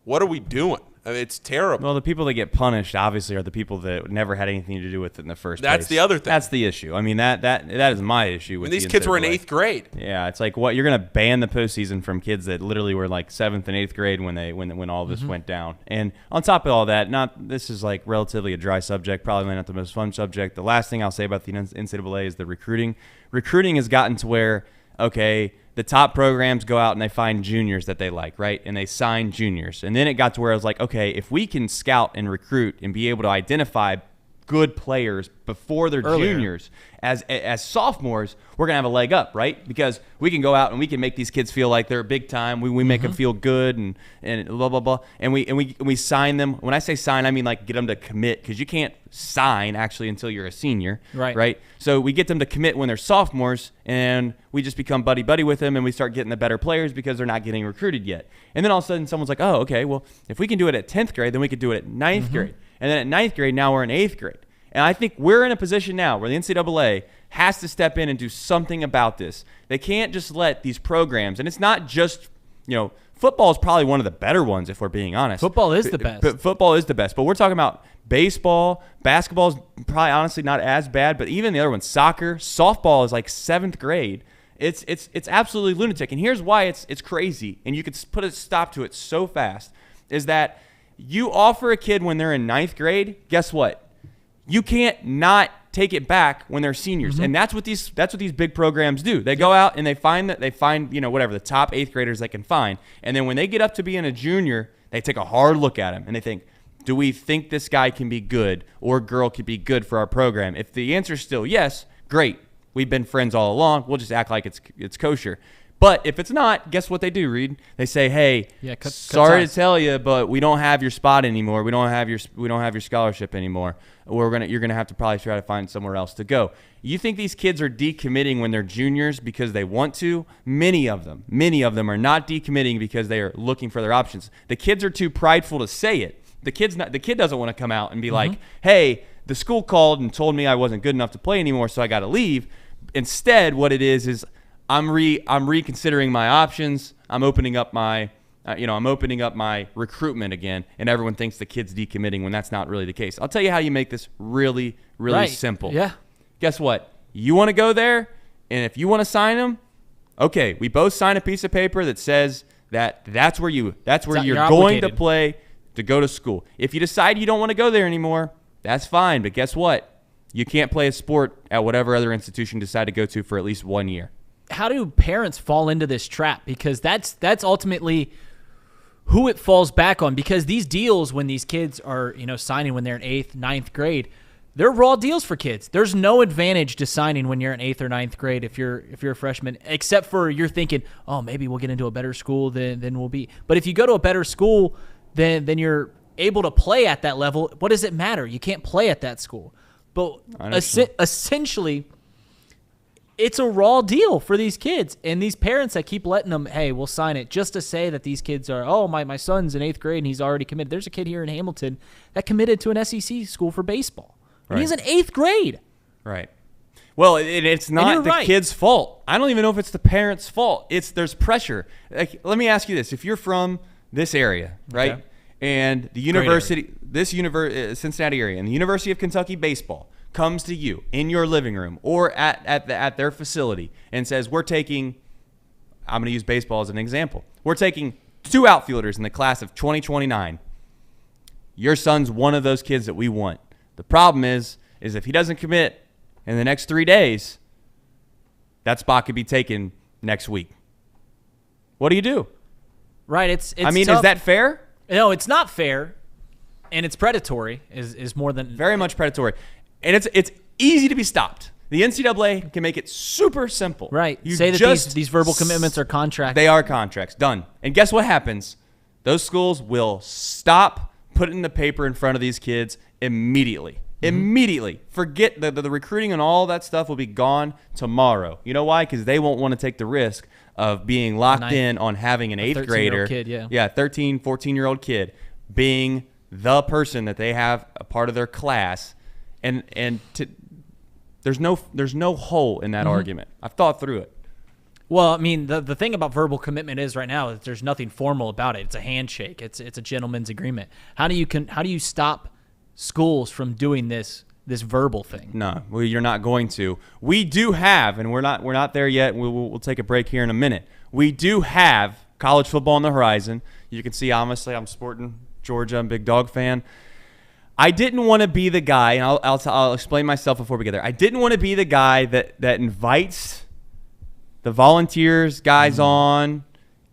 What are we doing? I mean, it's terrible. Well, the people that get punished obviously are the people that never had anything to do with it in the first place. That's the other thing. That's the issue. I mean, that is my issue with these kids were in 8th grade. Yeah, it's like, what, you're going to ban the postseason from kids that literally were like 7th and 8th grade when all this went down. And on top of all that, this is like relatively a dry subject, probably not the most fun subject. The last thing I'll say about the NCAA is the recruiting. Recruiting has gotten to where, okay, the top programs go out and they find juniors that they like, right? And they sign juniors. And then it got to where I was like, okay, if we can scout and recruit and be able to identify good players before they're juniors as sophomores, we're going to have a leg up, right? Because we can go out and we can make these kids feel like they're big time. We make them feel good and blah, blah, blah. And we sign them. When I say sign, I mean like get them to commit, because you can't sign actually until you're a senior, right? So we get them to commit when they're sophomores, and we just become buddy-buddy with them, and we start getting the better players because they're not getting recruited yet. And then all of a sudden someone's like, oh, okay, well, if we can do it at 10th grade, then we could do it at 9th grade. And then at 9th grade, now we're in 8th grade. And I think we're in a position now where the NCAA has to step in and do something about this. They can't just let these programs, and it's not just, football is probably one of the better ones if we're being honest. Football is the best. Football is the best. But we're talking about baseball, basketball is probably honestly not as bad, but even the other ones, soccer, softball is like 7th grade. It's absolutely lunatic. And here's why it's crazy, and you could put a stop to it so fast, is that you offer a kid when they're in 9th grade, guess what? You can't not take it back when they're seniors. And that's what these big programs do. They go out and they find whatever, the top 8th graders they can find. And then when they get up to being a junior, they take a hard look at them and they think, do we think this guy can be good or girl can be good for our program? If the answer is still yes, great. We've been friends all along. We'll just act like it's kosher. But if it's not, guess what they do, Reed? They say, "Hey, cut sorry ties. to tell you, but we don't have your spot anymore. We don't have your scholarship anymore. You're gonna have to probably try to find somewhere else to go." You think these kids are decommitting when they're juniors because they want to? Many of them are not decommitting because they are looking for their options. The kids are too prideful to say it. The kid doesn't want to come out and be like, "Hey, the school called and told me I wasn't good enough to play anymore, so I got to leave." Instead, what it is I'm reconsidering my options. I'm opening up my recruitment again, and everyone thinks the kid's decommitting when that's not really the case. I'll tell you how you make this really, really simple. Yeah. Guess what? You want to go there, and if you want to sign them, okay, we both sign a piece of paper that says that's where you're going to play to go to school. If you decide you don't want to go there anymore, that's fine. But guess what? You can't play a sport at whatever other institution you decide to go to for at least 1 year. How do parents fall into this trap? Because that's ultimately who it falls back on. Because these deals, when these kids are signing when they're in 8th, 9th grade, they're raw deals for kids. There's no advantage to signing when you're in 8th or 9th grade if you're a freshman, except for you're thinking, oh, maybe we'll get into a better school than we'll be. But if you go to a better school, then you're able to play at that level. What does it matter? You can't play at that school. But essentially, it's a raw deal for these kids and these parents that keep letting them, hey, we'll sign it just to say that these kids are, oh, my son's in 8th grade and he's already committed. There's a kid here in Hamilton that committed to an SEC school for baseball. And he's in 8th grade. Right. Well, it's not the kid's fault. I don't even know if it's the parents' fault. There's pressure. Like, let me ask you this. If you're from this area, right, Okay. and the university, Cincinnati area, and the University of Kentucky baseball comes to you in your living room or at their facility and says, I'm going to use baseball as an example. We're taking 2 outfielders in the class of 2029. Your son's one of those kids that we want. The problem is if he doesn't commit in the next 3 days, that spot could be taken next week. What do you do? Right. It's tough. Is that fair? No, it's not fair, and it's predatory. Is more than very much predatory. And it's easy to be stopped. The NCAA can make it super simple. Right. You say that these verbal commitments are contracts. They are contracts. Done. And guess what happens? Those schools will stop putting the paper in front of these kids immediately. Mm-hmm. Immediately. Forget the recruiting and all that stuff will be gone tomorrow. You know why? Because they won't want to take the risk of being locked in on having an 8th grader. Kid, yeah, 13, 14-year-old kid being the person that they have a part of their class. And there's no hole in that argument. I've thought through it. Well, I mean, the thing about verbal commitment is right now is there's nothing formal about it. It's a handshake. It's a gentleman's agreement. How do you stop schools from doing this verbal thing? No, well, you're not going to. We do have, and we're not there yet. We'll take a break here in a minute. We do have college football on the horizon. You can see, obviously, I'm sporting Georgia. I'm a big Dog fan. I didn't want to be the guy, and I'll explain myself before we get there. I didn't want to be the guy that invites the volunteers guys on,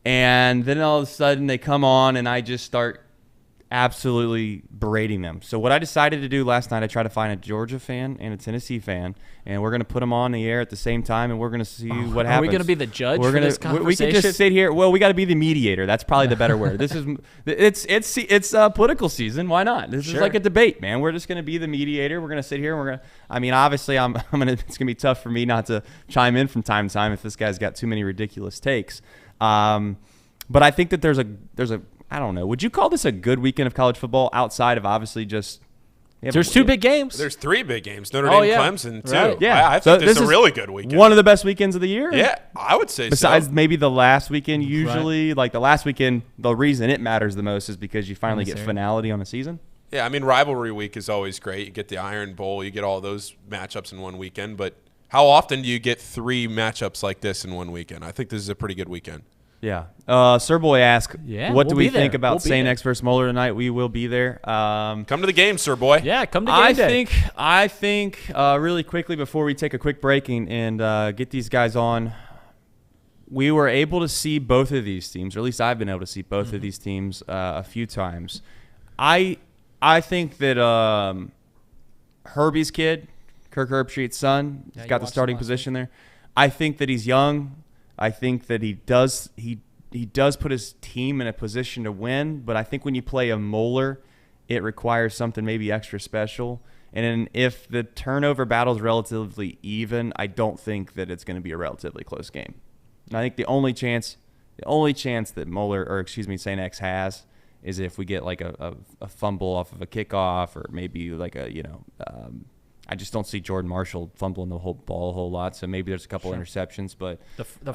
and then all of a sudden they come on, and I just start absolutely berating them. So what I decided to do last night, I tried to find a Georgia fan and a Tennessee fan, and we're going to put them on the air at the same time, and we're going to see what happens. Are we going to be the judge for this conversation? We can just sit here. Well, we got to be the mediator. That's probably the better word. It's political season. Why not? This is like a debate, man. We're just going to be the mediator. We're going to sit here, and we're going to. I mean, obviously, it's going to be tough for me not to chime in from time to time if this guy's got too many ridiculous takes. But I think that there's a I don't know. Would you call this a good weekend of college football outside of obviously just there's 2 big games. There's 3 big games. Notre Dame, Clemson, too. Right. Yeah. I think this is a really good weekend. One of the best weekends of the year. Yeah, I would say Besides maybe the last weekend usually. Like the last weekend, the reason it matters the most is because you finally get finality on a season. Yeah, I mean, rivalry week is always great. You get the Iron Bowl. You get all those matchups in one weekend. But how often do you get 3 matchups like this in one weekend? I think this is a pretty good weekend. Yeah. Sir Boy asked, what do we think about St. X versus Moeller tonight? We will be there. Come to the game, Sir Boy. Yeah, come to game day. I think really quickly before we take a quick break and get these guys on, we were able to see both of these teams, or at least I've been able to see both of these teams a few times. I think that Herbie's kid, Kirk Herbstreit's son, he's got the starting position there. I think that he's young. I think that he does put his team in a position to win, but I think when you play a Moeller, it requires something maybe extra special. And then if the turnover battle is relatively even, I don't think that it's going to be a relatively close game. And I think the only chance that St. X has is if we get like a fumble off of a kickoff, or maybe like I just don't see Jordan Marshall fumbling the whole ball a whole lot. So maybe there's a couple interceptions, but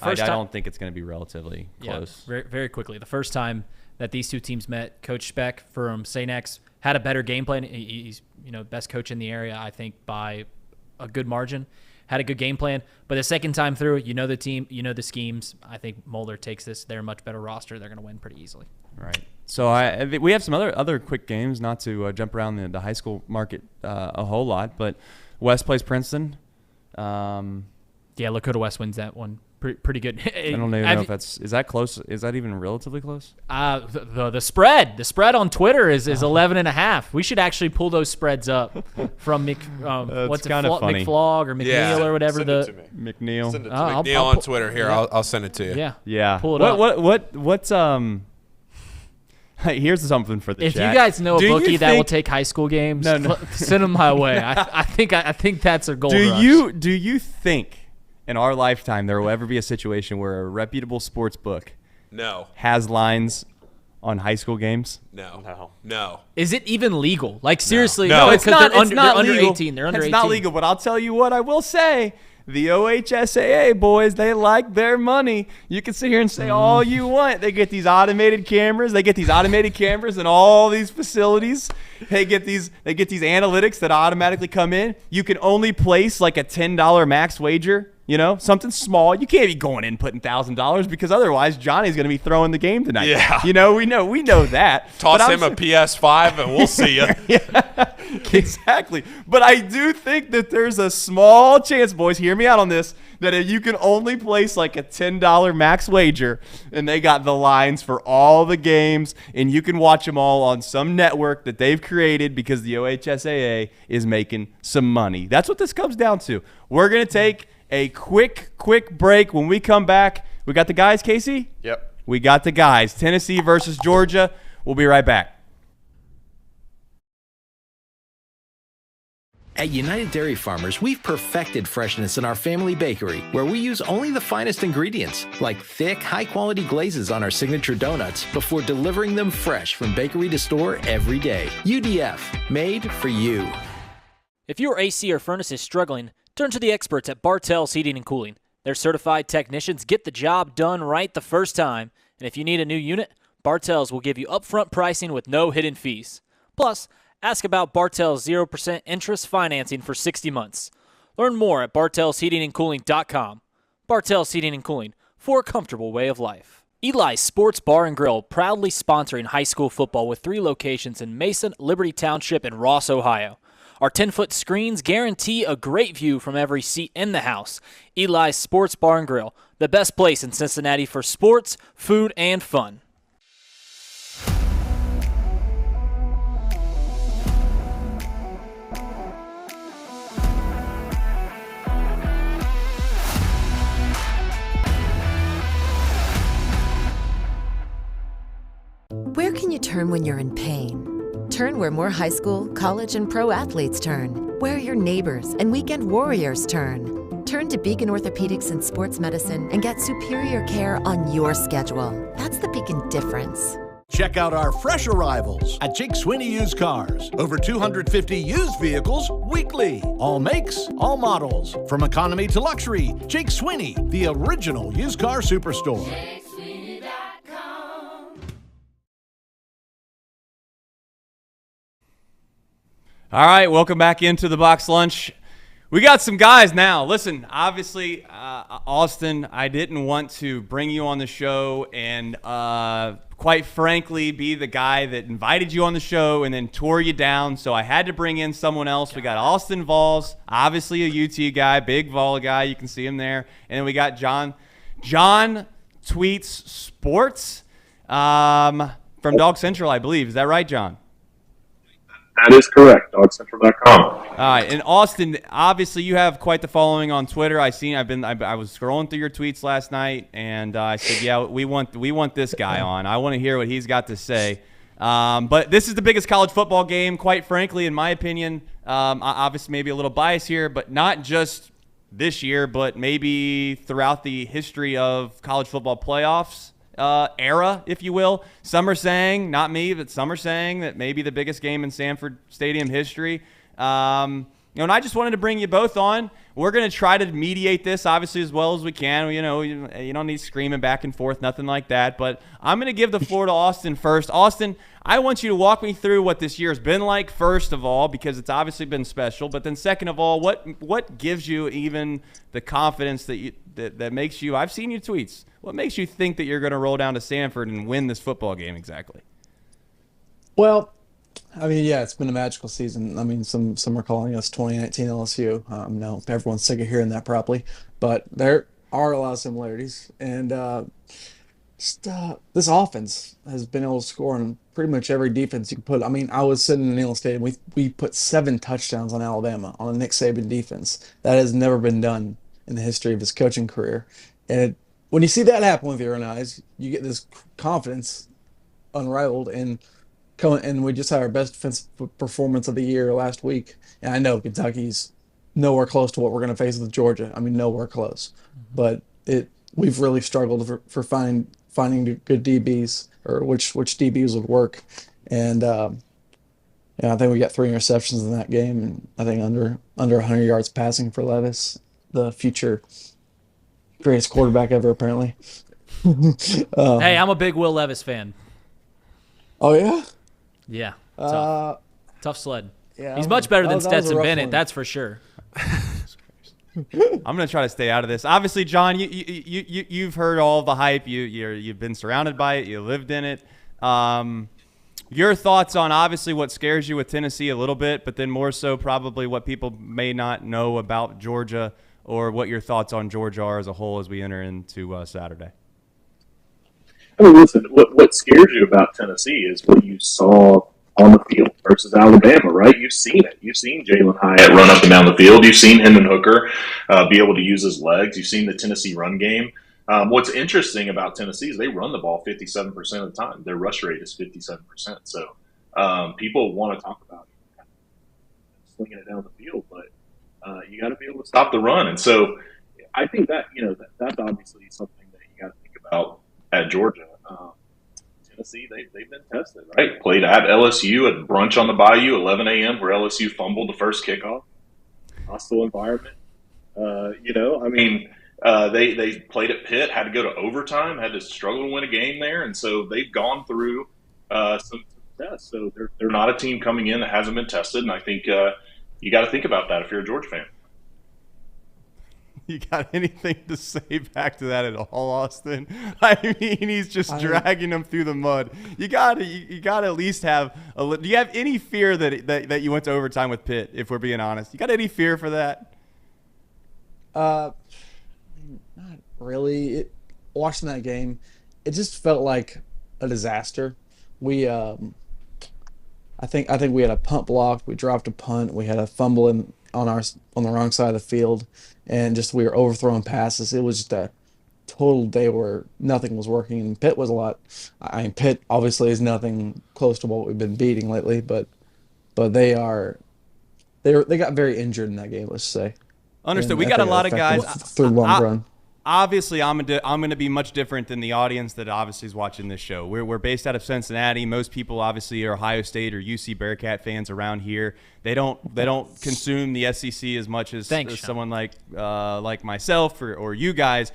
I don't think it's going to be relatively close. Very, very quickly. The first time that these two teams met, Coach Speck from St. X had a better game plan. He's best coach in the area, I think, by a good margin. Had a good game plan. But the second time through, the team, the schemes. I think Moeller takes this. They're a much better roster. They're going to win pretty easily. Right. So we have some other quick games, not to jump around the high school market a whole lot, but West plays Princeton. Lakota West wins that one. Pretty good. I don't even know if is that close. Is that even relatively close? The spread on Twitter is 11.5. We should actually pull those spreads up from McFlog or McNeil or whatever. McNeil. McNeil on Twitter. Here, I'll send it to you. Yeah. Pull it up. What's Here's something for the chat. If you guys know a bookie that will take high school games, send them my way. I think that's a gold rush. Do you think in our lifetime there will ever be a situation where a reputable sports book has lines on high school games? No. Is it even legal? Like, seriously? No, it's not. They're under legal. 18. They're under 18. It's not legal, but I'll tell you what I will say. The OHSAA boys, they like their money. You can sit here and say all you want. They get these automated cameras. In all these facilities. They get these analytics that automatically come in. You can only place like a $10 max wager. Something small. You can't be going in putting $1,000 because otherwise Johnny's going to be throwing the game tonight. Yeah. We know that. Toss him a PS5 and we'll see you. Yeah, exactly. But I do think that there's a small chance, boys, hear me out on this, that if you can only place like a $10 max wager and they got the lines for all the games and you can watch them all on some network that they've created because the OHSAA is making some money. That's what this comes down to. We're going to take a quick break. When we come back, we got the guys, Casey? Yep. We got the guys. Tennessee versus Georgia. We'll be right back. At United Dairy Farmers, we've perfected freshness in our family bakery, where we use only the finest ingredients, like thick, high-quality glazes on our signature donuts, before delivering them fresh from bakery to store every day. UDF, made for you. If your AC or furnace is struggling, turn to the experts at Bartell's Heating and Cooling. Their certified technicians get the job done right the first time. And if you need a new unit, Bartell's will give you upfront pricing with no hidden fees. Plus, ask about Bartell's 0% interest financing for 60 months. Learn more at bartellsheatingandcooling.com. Bartell's Heating and Cooling, for a comfortable way of life. Eli's Sports Bar and Grill, proudly sponsoring high school football with 3 locations in Mason, Liberty Township, and Ross, Ohio. Our 10-foot screens guarantee a great view from every seat in the house. Eli's Sports Bar and Grill, the best place in Cincinnati for sports, food, and fun. Where can you turn when you're in pain? Turn where more high school, college, and pro athletes turn. Where your neighbors and weekend warriors turn. Turn to Beacon Orthopedics and Sports Medicine and get superior care on your schedule. That's the Beacon difference. Check out our fresh arrivals at Jake Swinney Used Cars. Over 250 used vehicles weekly. All makes, all models. From economy to luxury, Jake Swinney, the original used car superstore. All right, welcome back into the Box Lunch. We got some guys now. Listen, obviously, Austin, I didn't want to bring you on the show and, quite frankly, be the guy that invited you on the show and then tore you down, so I had to bring in someone else. We got Austin Vols, obviously a UT guy, big Vol guy. You can see him there. And then we got John Tweets Sports from Dog Central, I believe. Is that right, John? That is correct. DogCentral.com. All right, and Austin, obviously you have quite the following on Twitter. I was scrolling through your tweets last night, and I said, yeah, we want this guy on. I want to hear what he's got to say. But this is the biggest college football game, quite frankly, in my opinion. Obviously, maybe a little bias here, but not just this year, but maybe throughout the history of college football playoffs. Era, if you will. Some are saying, not me, but some are saying that maybe the biggest game in Sanford Stadium history. And I just wanted to bring you both on. We're going to try to mediate this, obviously, as well as we can. You don't need screaming back and forth, nothing like that. But I'm going to give the floor to Austin first. Austin, I want you to walk me through what this year has been like, first of all, because it's obviously been special. But then second of all, what gives you even the confidence that makes you – I've seen your tweets. What makes you think that you're going to roll down to Sanford and win this football game exactly? Well, I mean, yeah, it's been a magical season. I mean, some are calling us 2019 LSU. No, everyone's sick of hearing that probably, but there are a lot of similarities. And this offense has been able to score on pretty much every defense you can put. I mean, I was sitting in Neyland Stadium. We put 7 touchdowns on Alabama on a Nick Saban defense. That has never been done in the history of his coaching career. And when you see that happen with your own eyes, you get this confidence unrivaled. And we just had our best defensive performance of the year last week. And I know Kentucky's nowhere close to what we're going to face with Georgia. I mean, nowhere close. But we've really struggled for finding good DBs, or which DBs would work. And I think we got 3 interceptions in that game, and I think under 100 yards passing for Levis, the future greatest quarterback ever, apparently. Hey, I'm a big Will Levis fan. Oh, yeah? Yeah. Tough sled. Yeah, he's much better than that was a Stetson rough Bennett, one. that's for sure. I'm going to try to stay out of this. Obviously, John, you've heard all the hype. You've been surrounded by it. You lived in it. Your thoughts on obviously what scares you with Tennessee a little bit, but then more so probably what people may not know about Georgia, or what your thoughts on Georgia are as a whole as we enter into Saturday. I mean, listen, what scares you about Tennessee is what you saw on the field versus Alabama, right? You've seen it. You've seen Jalen Hyatt run up and down the field. You've seen Hendon Hooker be able to use his legs. You've seen the Tennessee run game. What's interesting about Tennessee is they run the ball 57% of the time. Their rush rate is 57%. So people want to talk about slinging it down the field, but you got to be able to stop the run. And so I think that, that's obviously something that you got to think about at Georgia. Tennessee, they've been tested, right? Played at LSU at brunch on the Bayou, 11 a.m., where LSU fumbled the first kickoff. Hostile environment. They played at Pitt, had to go to overtime, had to struggle to win a game there, and so they've gone through some tests. So they're not a team coming in that hasn't been tested, and I think you got to think about that if you're a Georgia fan. You got anything to say back to that at all, Austin? I mean, he's just dragging them through the mud. You got to at least have do you have any fear that you went to overtime with Pitt, if we're being honest? You got any fear for that? Not really. Watching that game, it just felt like a disaster. We I think we had a punt blocked. We dropped a punt. We had a fumble on the wrong side of the field, and just we were overthrowing passes. It was just a total day where nothing was working. And Pitt was a lot. I mean, Pitt obviously is nothing close to what we've been beating lately, but they got very injured in that game. Let's say. Understood. And we got a lot of guys through long run. Obviously, I'm going to be much different than the audience that obviously is watching this show. We're based out of Cincinnati. Most people obviously are Ohio State or UC Bearcat fans around here. They don't consume the SEC as much as someone like myself or you guys.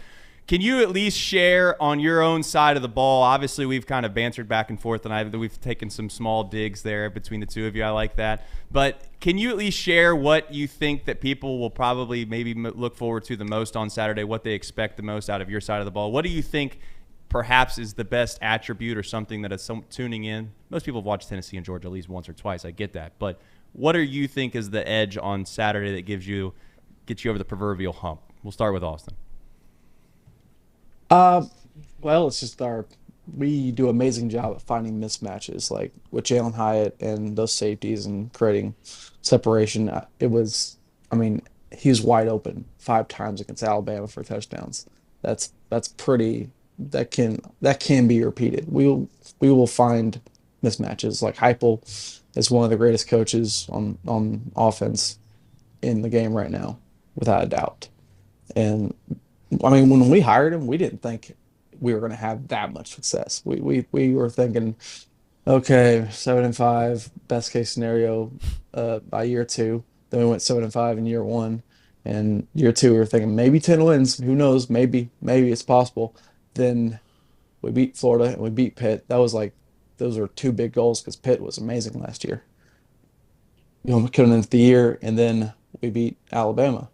Can you at least share on your own side of the ball? Obviously, we've kind of bantered back and forth, and we've taken some small digs there between the two of you. I like that. But can you at least share what you think that people will probably maybe look forward to the most on Saturday, what they expect the most out of your side of the ball? What do you think perhaps is the best attribute or something that is tuning in? Most people have watched Tennessee and Georgia at least once or twice. I get that. But what do you think is the edge on Saturday that gets you over the proverbial hump? We'll start with Austin. Well, it's just our we do an amazing job at finding mismatches, like with Jalen Hyatt and those safeties and creating separation. It was, I mean, he was wide open 5 times against Alabama for touchdowns. That's pretty. That can be repeated. We will find mismatches. Like Heupel is one of the greatest coaches on offense in the game right now, without a doubt. And I mean, when we hired him, we didn't think we were going to have that much success. We were thinking, okay, 7-5, best case scenario by year 2. Then we went 7-5 in year 1, and year 2 we were thinking maybe 10 wins. Who knows? Maybe it's possible. Then we beat Florida and we beat Pitt. Those were 2 big goals because Pitt was amazing last year. Coming into the year, and then we beat Alabama,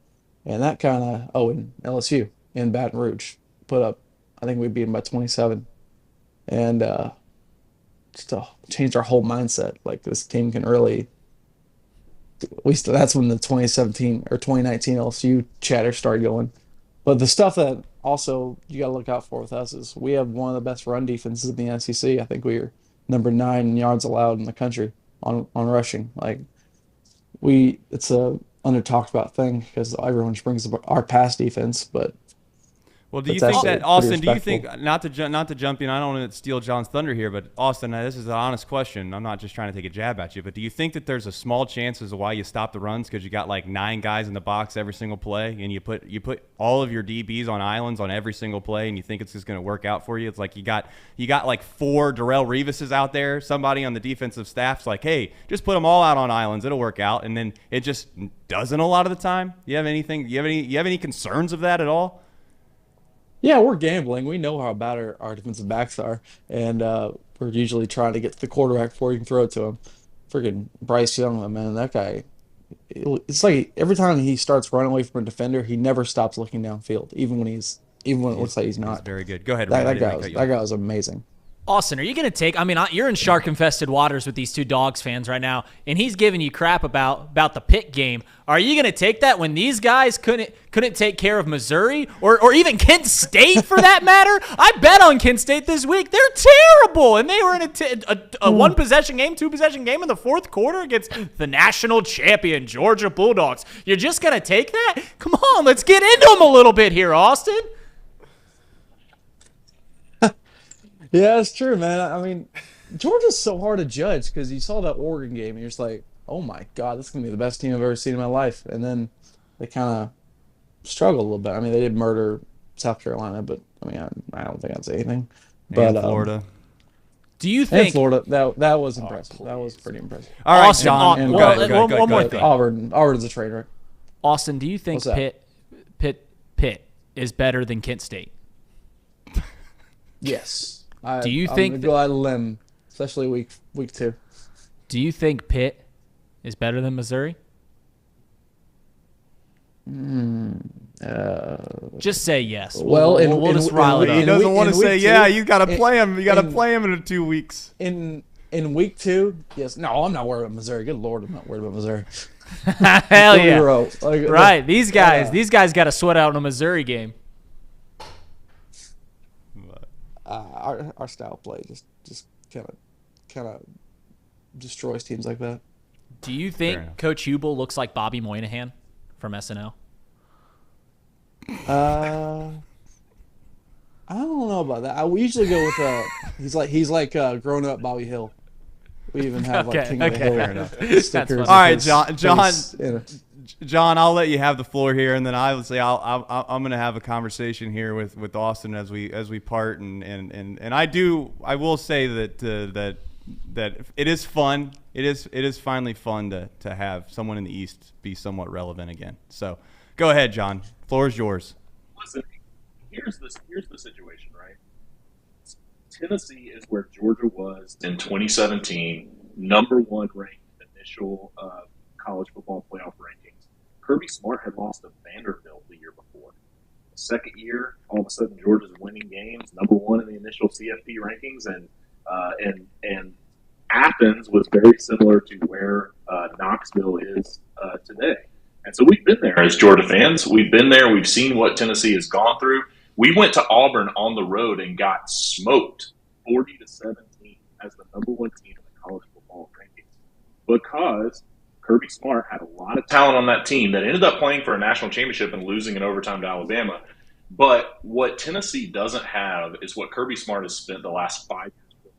and that kind of and LSU in Baton Rouge put up. I think we beat them by 27, and just changed our whole mindset. Like this team can really. That's when the 2017 or 2019 LSU chatter started going. But the stuff that also you got to look out for with us is we have one of the best run defenses in the SEC. I think we are number 9 in yards allowed in the country on rushing. Like it's a under talked about thing because everyone brings up our pass defense, but. Well, do you think that, Austin, do you think, not to jump in, I don't want to steal John's thunder here, but Austin, this is an honest question. I'm not just trying to take a jab at you, but do you think that there's a small chance as to why you stop the runs because you got like 9 guys in the box every single play, and you put all of your DBs on islands on every single play, and you think it's just going to work out for you? It's like you got like 4 Darrelle Revises out there. Somebody on the defensive staff's like, hey, just put them all out on islands, it'll work out, and then it just doesn't a lot of the time. You have any concerns of that at all? Yeah, we're gambling. We know how bad our defensive backs are, and we're usually trying to get to the quarterback before you can throw it to him. Freaking Bryce Young, man, that guy. It's like every time he starts running away from a defender, he never stops looking downfield, even when it looks like he's not. He's very good. Go ahead. That guy was amazing. Austin, are you going to take – I mean, you're in shark-infested waters with these 2 Dogs fans right now, and he's giving you crap about the Pitt game. Are you going to take that when these guys couldn't take care of Missouri or even Kent State for that matter? I bet on Kent State this week. They're terrible, and they were in a one-possession game, 2-possession game in the 4th quarter against the national champion Georgia Bulldogs. You're just going to take that? Come on, let's get into them a little bit here, Austin. Yeah, it's true, man. I mean, Georgia's so hard to judge because you saw that Oregon game and you're just like, oh my God, this is going to be the best team I've ever seen in my life. And then they kind of struggled a little bit. I mean, they did murder South Carolina, but I mean, I don't think I'd say anything. But Florida. Do you think Florida? That was impressive. That was pretty impressive. All right, John. One more thing. Auburn's a train wreck. Austin, do you think Pitt is better than Kent State? Yes. Do you I'm think gonna go out on a limb, especially week 2? Do you think Pitt is better than Missouri? Just say yes. Well, we'll just rile it up. He doesn't want to say yeah. You got to play him. You got to play him in 2 weeks. In week 2, yes. No, I'm not worried about Missouri. Good Lord, I'm not worried about Missouri. Hell yeah! Right, these guys got to sweat out in a Missouri game. Our style of play just kind of destroys teams like that. Do you think Coach Hubel looks like Bobby Moynihan from SNL? I don't know about that. We usually go with he's like grown up Bobby Hill. We even have like King of the Hill stickers. All right, John, I'll let you have the floor here, and then I'm going to have a conversation here with Austin as we part, and I will say that it is fun. It is finally fun to have someone in the East be somewhat relevant again. So go ahead, John. Floor is yours. Listen, here's the situation, right? Tennessee is where Georgia was in 2017, number 1 ranked initial college football playoff rankings. Kirby Smart had lost to Vanderbilt the year before. The second year, all of a sudden, Georgia's winning games, number 1 in the initial CFP rankings, and Athens was very similar to where Knoxville is today. And so we've been there as Georgia fans. We've been there. We've seen what Tennessee has gone through. We went to Auburn on the road and got smoked 40-17 as the number one team in the college football rankings because Kirby Smart had a lot of talent on that team that ended up playing for a national championship and losing in overtime to Alabama. But what Tennessee doesn't have is what Kirby Smart has spent the last 5 years with.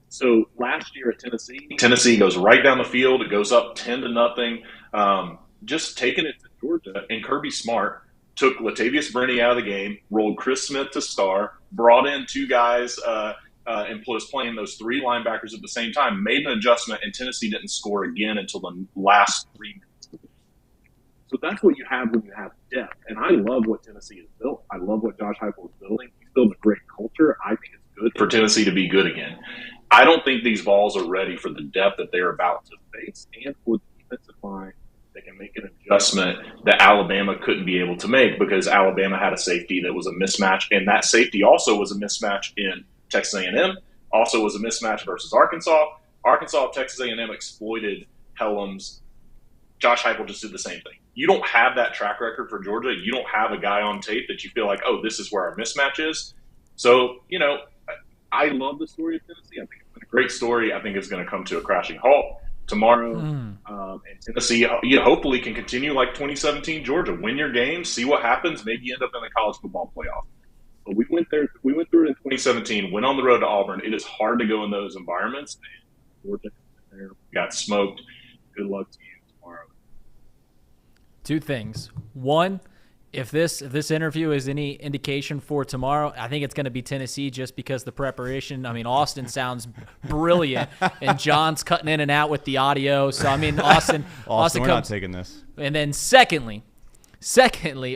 So last year at Tennessee goes right down the field. It goes up 10-0. Just taking it to Georgia, and Kirby Smart took Latavius Brenny out of the game, rolled Chris Smith to star, brought in 2 guys and was playing those 3 linebackers at the same time, made an adjustment, and Tennessee didn't score again until the last 3 minutes. So that's what you have when you have depth. And I love what Tennessee has built. I love what Josh Heupel is building. He's building a great culture. I think it's good for Tennessee to be good again. I don't think these Vols are ready for the depth that they're about to face and for the defensive line that can make an adjustment that Alabama couldn't be able to make because Alabama had a safety that was a mismatch, and that safety also was a mismatch in Texas A&M, also was a mismatch versus Arkansas. Texas A&M exploited Hellum's. Josh Heupel just did the same thing. You don't have that track record for Georgia. You don't have a guy on tape that you feel like, oh, this is where our mismatch is. So, I love the story of Tennessee. I think it's been a great story. I think it's going to come to a crashing halt tomorrow. And Tennessee, hopefully can continue like 2017 Georgia. Win your games, see what happens. Maybe you end up in the college football playoff. But we went through it in 2017, went on the road to Auburn. It is hard to go in those environments. And Georgia there got smoked. Good luck to you tomorrow. 2 things. One, if this interview is any indication for tomorrow, I think it's going to be Tennessee just because the preparation. I mean, Austin sounds brilliant, and John's cutting in and out with the audio. So, I mean, Austin we're not taking this. And then secondly,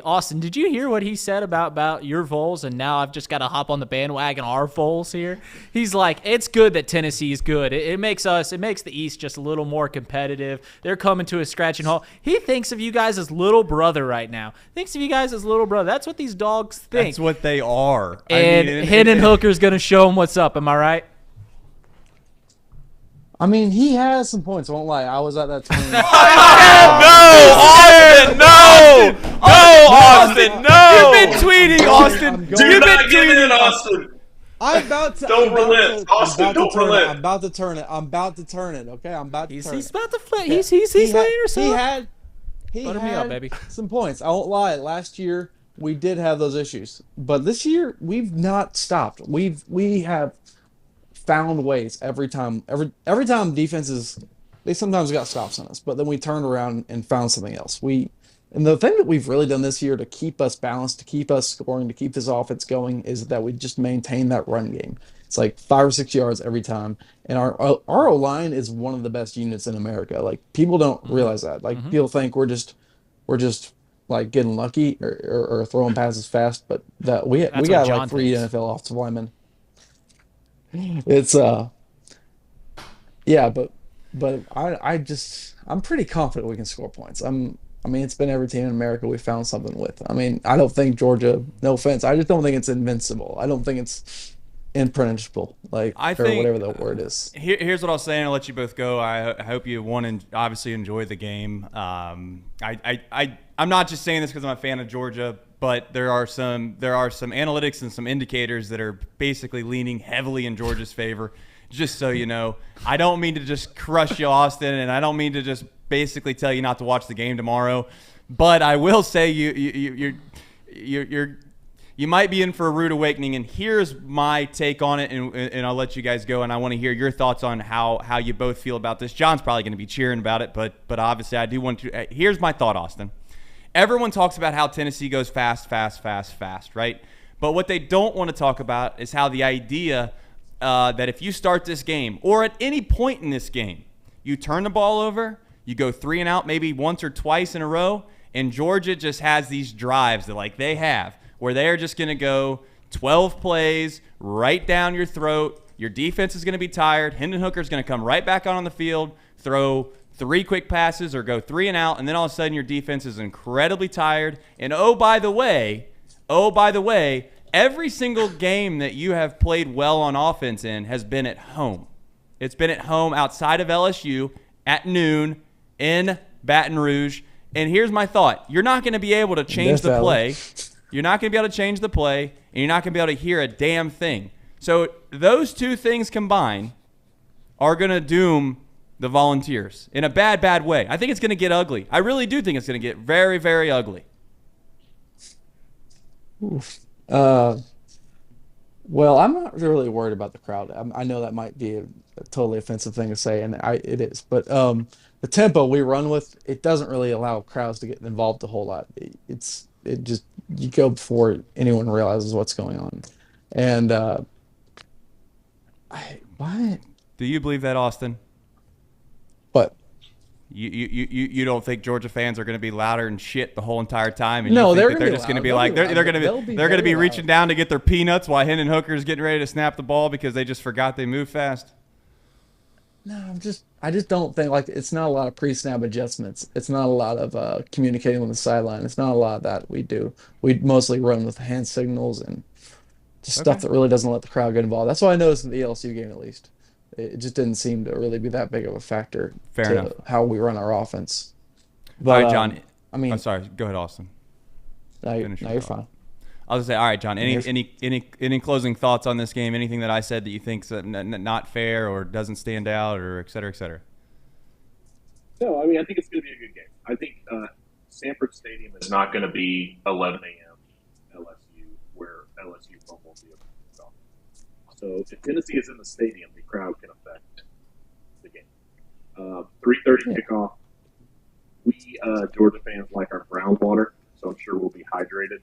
Austin, did you hear what he said about your Vols? And now I've just got to hop on the bandwagon our Vols here. He's like, it's good that Tennessee is good. It makes the East just a little more competitive. They're coming to a scratching halt. He thinks of you guys as little brother right now. Thinks of you guys as little brother. That's what these dogs think. That's what they are. And Hendon Hooker's going to show him what's up. Am I right? I mean, he has some points. I won't lie. I was at that tournament. Austin, no! You've been tweeting, Austin. You've been tweeting, Austin. I'm about to. Don't relent, Austin. Don't relent. I'm about to turn it. Okay, I'm about to turn it. He's about to flip. He's laying yourself. He Butter had me up, baby. some points. I won't lie. Last year we did have those issues, but this year we've not stopped. We have found ways every time. Every time defenses, they sometimes got stops on us, but then we turned around and found something else. And the thing that we've really done this year to keep us balanced, to keep us scoring, to keep this offense going is that we just maintain that run game. It's like 5 or 6 yards every time. And our O-line is one of the best units in America. Like, people don't realize that. Like, people think we're just like getting lucky or throwing passes fast, but that we got like 3 NFL offensive linemen. It's yeah, but I'm pretty confident we can score points. I mean, it's been every team in America we found something with. I mean, I don't think Georgia, no offense, I just don't think it's invincible. I don't think it's impenetrable, or whatever the word is. Here's what I'll say, and I'll let you both go. I hope you obviously enjoy the game. I'm not just saying this because I'm a fan of Georgia, but there are some analytics and some indicators that are basically leaning heavily in Georgia's favor. Just so you know, I don't mean to just crush you, Austin, and I don't mean to just basically tell you not to watch the game tomorrow, but I will say you might be in for a rude awakening. And here's my take on it, and I'll let you guys go. And I want to hear your thoughts on how you both feel about this. John's probably going to be cheering about it, but obviously I do want to. Here's my thought, Austin. Everyone talks about how Tennessee goes fast, right? But what they don't want to talk about is how the idea that if you start this game or at any point in this game, you turn the ball over, you go 3 and out maybe once or twice in a row, and Georgia just has these drives that they have where they are just going to go 12 plays right down your throat. Your defense is going to be tired. Hendon Hooker is going to come right back out on the field, throw 3 quick passes or go 3 and out, and then all of a sudden your defense is incredibly tired. And oh, by the way, every single game that you have played well on offense in has been at home. It's been at home outside of LSU at noon in Baton Rouge. And here's my thought. You're not going to be able to change the play. You're not going to be able to change the play, and you're not going to be able to hear a damn thing. So those two things combined are going to doom the Volunteers in a bad, bad way. I think it's going to get ugly. I really do think it's going to get very, very ugly. Oof. Well, I'm not really worried about the crowd. I know that might be a totally offensive thing to say, and it is. But the tempo we run with, it doesn't really allow crowds to get involved a whole lot. It just you go before anyone realizes what's going on. And what? Do you believe that, Austin? What? You don't think Georgia fans are going to be louder and shit the whole entire time? And No, you think they're they're gonna just be going to be loud. like they're going to be very reaching loud. down to get their peanuts while Hendon Hooker's getting ready to snap the ball because they just forgot they move fast. No, I just don't think like it's not a lot of pre-snap adjustments. It's not a lot of communicating on the sideline. It's not a lot of that we do. We mostly run with hand signals and just stuff that really doesn't let the crowd get involved. That's what I noticed in the ELSU game at least. It just didn't seem to really be that big of a factor Fair to enough. how we run our offense. But, All right, John. I mean, I'm sorry. Go ahead, Austin. Finish your you're thought. fine. I was gonna say, all right, John. Any closing thoughts on this game? Anything that I said that you think's not fair or doesn't stand out, or et cetera, et cetera? No, I mean I think it's going to be a good game. I think Sanford Stadium is not going to be 11 a.m. LSU where LSU fumbles the ball. So if Tennessee is in the stadium, the crowd can affect the game. 3:30 kickoff. We Georgia fans like our brown water, so I'm sure we'll be hydrated.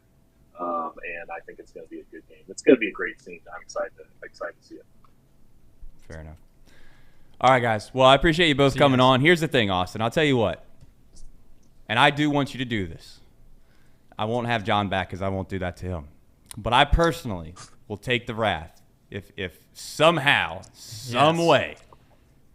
And I think it's going to be a good game. It's going to be a great scene. I'm excited to see it. Fair enough. All right, guys. Well, I appreciate you both coming on. Here's the thing, Austin. I'll tell you what. And I do want you to do this. I won't have John back because I won't do that to him. But I personally will take the wrath if somehow, some way,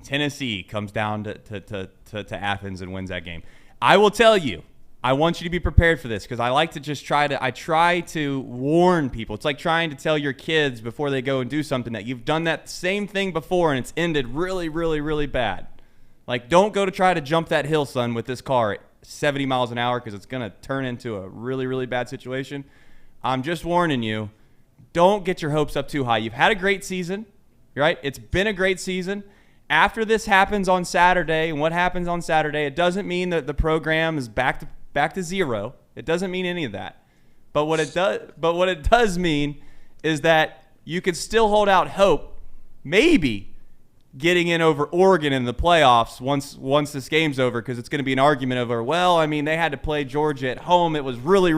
Tennessee comes down to Athens and wins that game. I will tell you, I want you to be prepared for this because I like to just try to warn people. It's like trying to tell your kids before they go and do something that you've done that same thing before and it's ended really, really, really bad. Like, don't go to try to jump that hill, son, with this car at 70 miles an hour because it's going to turn into a really, really bad situation. I'm just warning you, don't get your hopes up too high. You've had a great season, right? It's been a great season. After this happens on Saturday, and what happens on Saturday, it doesn't mean that the program is back to zero. It doesn't mean any of that. But what it does mean is that you can still hold out hope, maybe getting in over Oregon in the playoffs once this game's over, because it's going to be an argument over, well, I mean, they had to play Georgia at home. It was really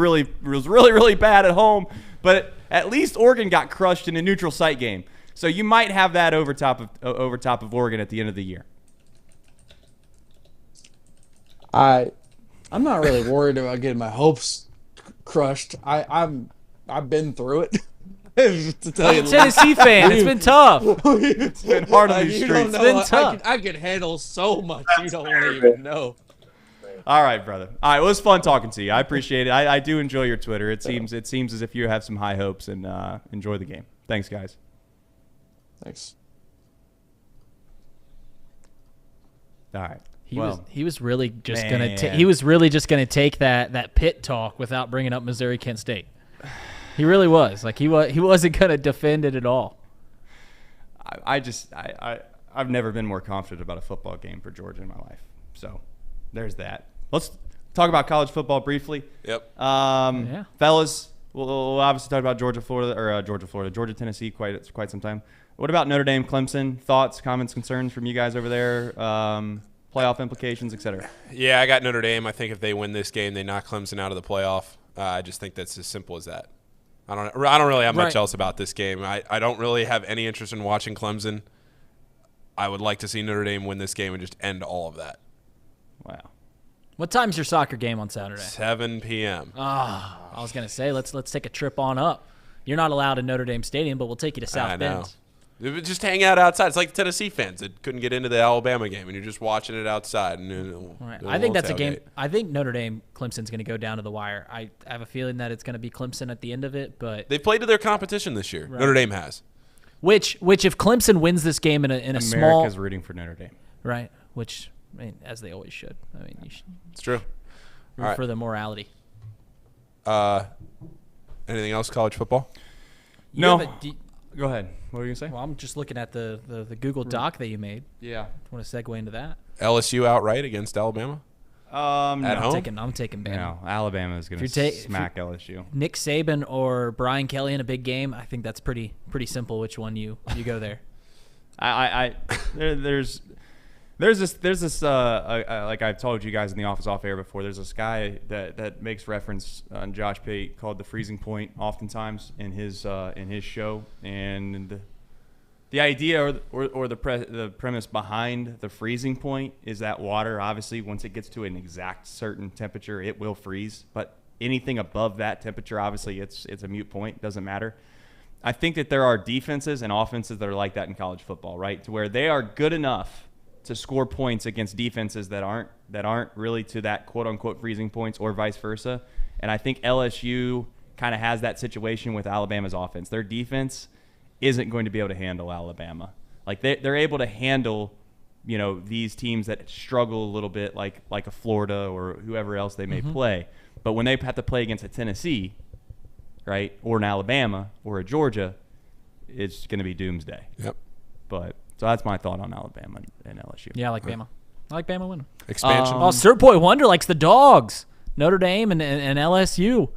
bad at home, but at least Oregon got crushed in a neutral site game. So you might have that over top of Oregon at the end of the year. I'm not really worried about getting my hopes crushed. I've been through it. To tell you, Tennessee fan, it's been tough. It's been hard on these You streets. don't know, It's been tough. I could handle so much. You don't want to even know. All right, brother. All right, well, it was fun talking to you. I appreciate it. I do enjoy your Twitter. It seems as if you have some high hopes and enjoy the game. Thanks, guys. Thanks. All right. He was really just Man. gonna take that pit talk without bringing up Missouri Kent State. He really was. Like he wasn't gonna defend it at all. I've never been more confident about a football game for Georgia in my life. So there's that. Let's talk about college football briefly. Yep. Fellas, we'll obviously talk about Georgia, Tennessee quite some time. What about Notre Dame, Clemson? Thoughts, comments, concerns from you guys over there? Playoff implications, etc. Yeah, I got Notre Dame. I think if they win this game, they knock Clemson out of the playoff. I just think that's as simple as that. I don't really have much else about this game. I don't really have any interest in watching Clemson. I would like to see Notre Dame win this game and just end all of that. Wow. What time's your soccer game on Saturday? 7 p.m. I was gonna say let's take a trip on up. You're not allowed in Notre Dame Stadium, but we'll take you to South Bend. Just hang out outside. It's like the Tennessee fans that couldn't get into the Alabama game, and you're just watching it outside. And Right. I think that's a game. I think Notre Dame Clemson's going to go down to the wire. I have a feeling that it's going to be Clemson at the end of it, but they've played to their competition this year. Right. Notre Dame has. Which if Clemson wins this game in a small, America's rooting for Notre Dame, right? Which I mean, as they always should. I mean, you should it's true. root for the morality. Anything else? College football? No. Go ahead. What were you going to say? Well, I'm just looking at the Google Doc that you made. Yeah. Want to segue into that? LSU outright against Alabama? No. At home? I'm taking Bama. No, Alabama is going to smack LSU. Nick Saban or Brian Kelly in a big game, I think that's pretty simple which one you go there. There's this like I've told you guys in the office off air before. There's this guy that makes reference on Josh Pate called the freezing point oftentimes in his show, and the idea or the premise behind the freezing point is that water, obviously, once it gets to an exact certain temperature, it will freeze. But anything above that temperature, obviously, it's a moot point. Doesn't matter. I think that there are defenses and offenses that are like that in college football, right? To where they are good enough to score points against defenses that aren't really to that quote unquote freezing points, or vice versa. And I think LSU kind of has that situation with Alabama's offense. Their defense isn't going to be able to handle Alabama. Like they're able to handle, these teams that struggle a little bit, like a Florida or whoever else they may play. But when they have to play against a Tennessee, right, or an Alabama or a Georgia, it's going to be doomsday. Yep. But so that's my thought on Alabama and LSU. Yeah, I like Bama. I like Bama winning. Expansion. Sir Boy Wonder likes the dogs. Notre Dame and LSU.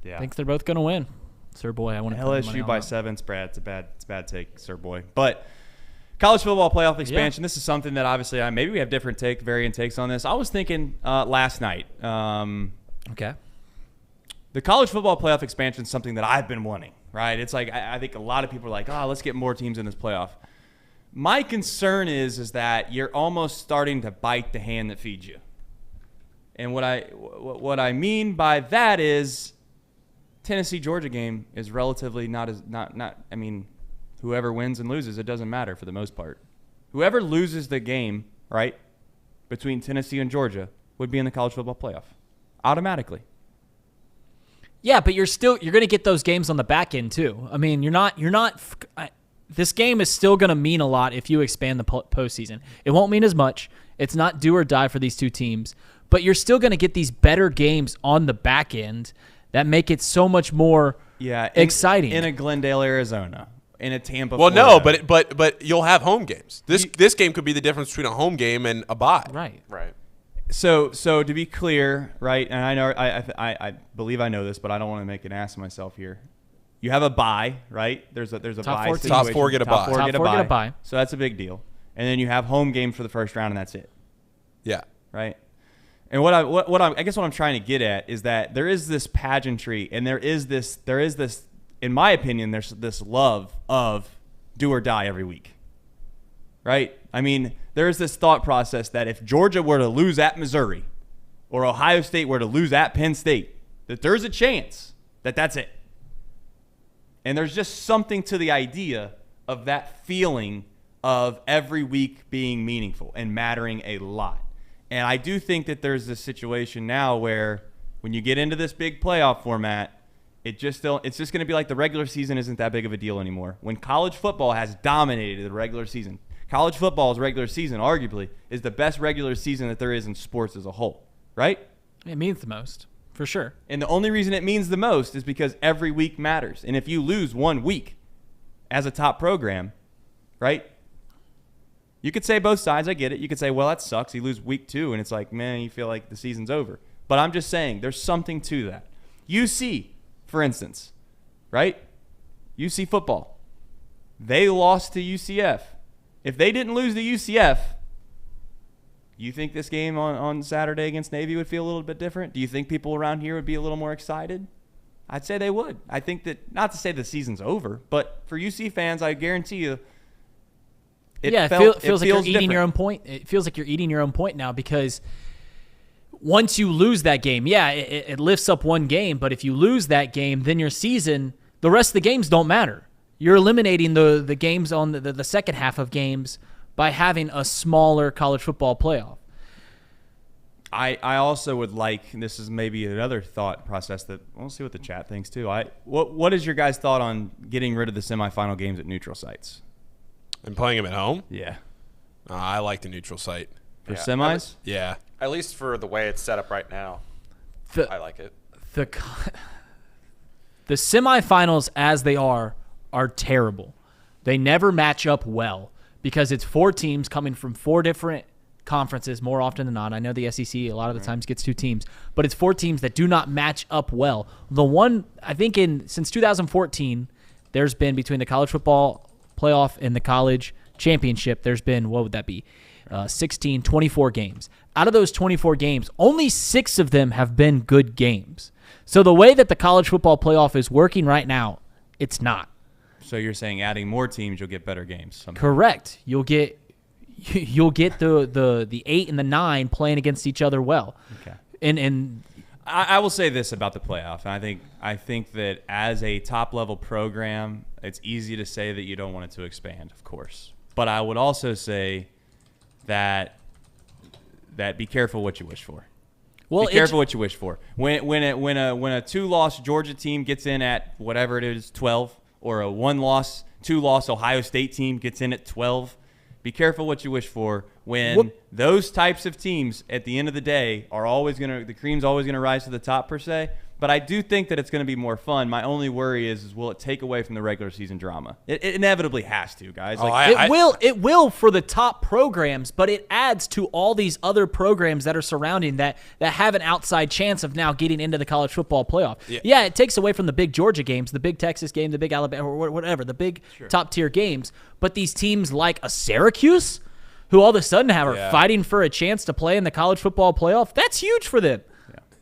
Yeah. Thinks they're both going to win. Sir Boy, I want to LSU by 7. It's bad. It's a bad take, Sir Boy. But college football playoff expansion. This is something that obviously maybe we have varying takes on this. I was thinking last night. Okay. The college football playoff expansion is something that I've been wanting, right? It's like I think a lot of people are like, let's get more teams in this playoff. My concern is that you're almost starting to bite the hand that feeds you. And what I mean by that is Tennessee-Georgia game is relatively not. I mean, whoever wins and loses, it doesn't matter for the most part. Whoever loses the game, right, between Tennessee and Georgia would be in the college football playoff automatically. Yeah, but you're going to get those games on the back end too. I mean, this game is still going to mean a lot if you expand the postseason. It won't mean as much. It's not do or die for these two teams, but you're still going to get these better games on the back end that make it so much more exciting. In a Glendale, Arizona, in a Tampa. Well, Florida. no, but you'll have home games. This game could be the difference between a home game and a bye. Right. So to be clear, right, and I know I believe I know this, but I don't want to make an ass of myself here. You have a bye, right? There's a Top bye four situation. Top four get a bye. Top four get a bye. So that's a big deal. And then you have home games for the first round, and that's it. Yeah. Right. And I guess what I'm trying to get at is that there is this pageantry, and there is this, in my opinion, there's this love of do or die every week. Right? I mean, there's this thought process that if Georgia were to lose at Missouri or Ohio State were to lose at Penn State, that there's a chance that that's it. And there's just something to the idea of that feeling of every week being meaningful and mattering a lot. And I do think that there's this situation now where when you get into this big playoff format, it's just going to be like the regular season isn't that big of a deal anymore. When college football has dominated the regular season, college football's regular season arguably is the best regular season that there is in sports as a whole, right? It means the most, for sure. And the only reason it means the most is because every week matters. And if you lose 1 week as a top program, right? You could say both sides. I get it. You could say, well, that sucks. You lose week 2, and it's like, man, you feel like the season's over. But I'm just saying there's something to that. UC, for instance, right? UC football. They lost to UCF. If they didn't lose to UCF, you think this game on Saturday against Navy would feel a little bit different? Do you think people around here would be a little more excited? I'd say they would. I think that, not to say the season's over, but for UC fans, I guarantee you, it feels like you're eating your own point. It feels like you're eating your own point now because once you lose that game, it lifts up one game. But if you lose that game, then your season, the rest of the games don't matter. You're eliminating the games on the second half of games by having a smaller college football playoff. I also would like, and this is maybe another thought process that we'll see what the chat thinks too. What is your guys' thought on getting rid of the semifinal games at neutral sites? And playing them at home? Yeah. I like the neutral site. For semis? Yeah. At least for the way it's set up right now. I like it. The semifinals as they are terrible. They never match up well because it's 4 teams coming from 4 different conferences more often than not. I know the SEC a lot of the times gets 2 teams, but it's 4 teams that do not match up well. The one, I think since 2014, there's been between the college football playoff and the college championship, there's been, what would that be? 24 games. Out of those 24 games, only 6 of them have been good games. So the way that the college football playoff is working right now, it's not. So you're saying adding more teams, you'll get better games somehow. Correct. You'll get the 8 and the 9 playing against each other well. Okay. And I will say this about the playoff. And I think that as a top level program, it's easy to say that you don't want it to expand, of course. But I would also say that be careful what you wish for. Well, be careful what you wish for. When a 2-loss Georgia team gets in at whatever it is, 12, or a 1-loss, 2-loss Ohio State team gets in at 12, be careful what you wish for when those types of teams at the end of the day are always the cream's always gonna rise to the top per se. But I do think that it's going to be more fun. My only worry is will it take away from the regular season drama? It inevitably has to, guys. It will for the top programs, but it adds to all these other programs that are surrounding that have an outside chance of now getting into the college football playoff. Yeah, it takes away from the big Georgia games, the big Texas game, the big Alabama, or whatever, the big top tier games. But these teams like a Syracuse, who all of a sudden are fighting for a chance to play in the college football playoff, that's huge for them.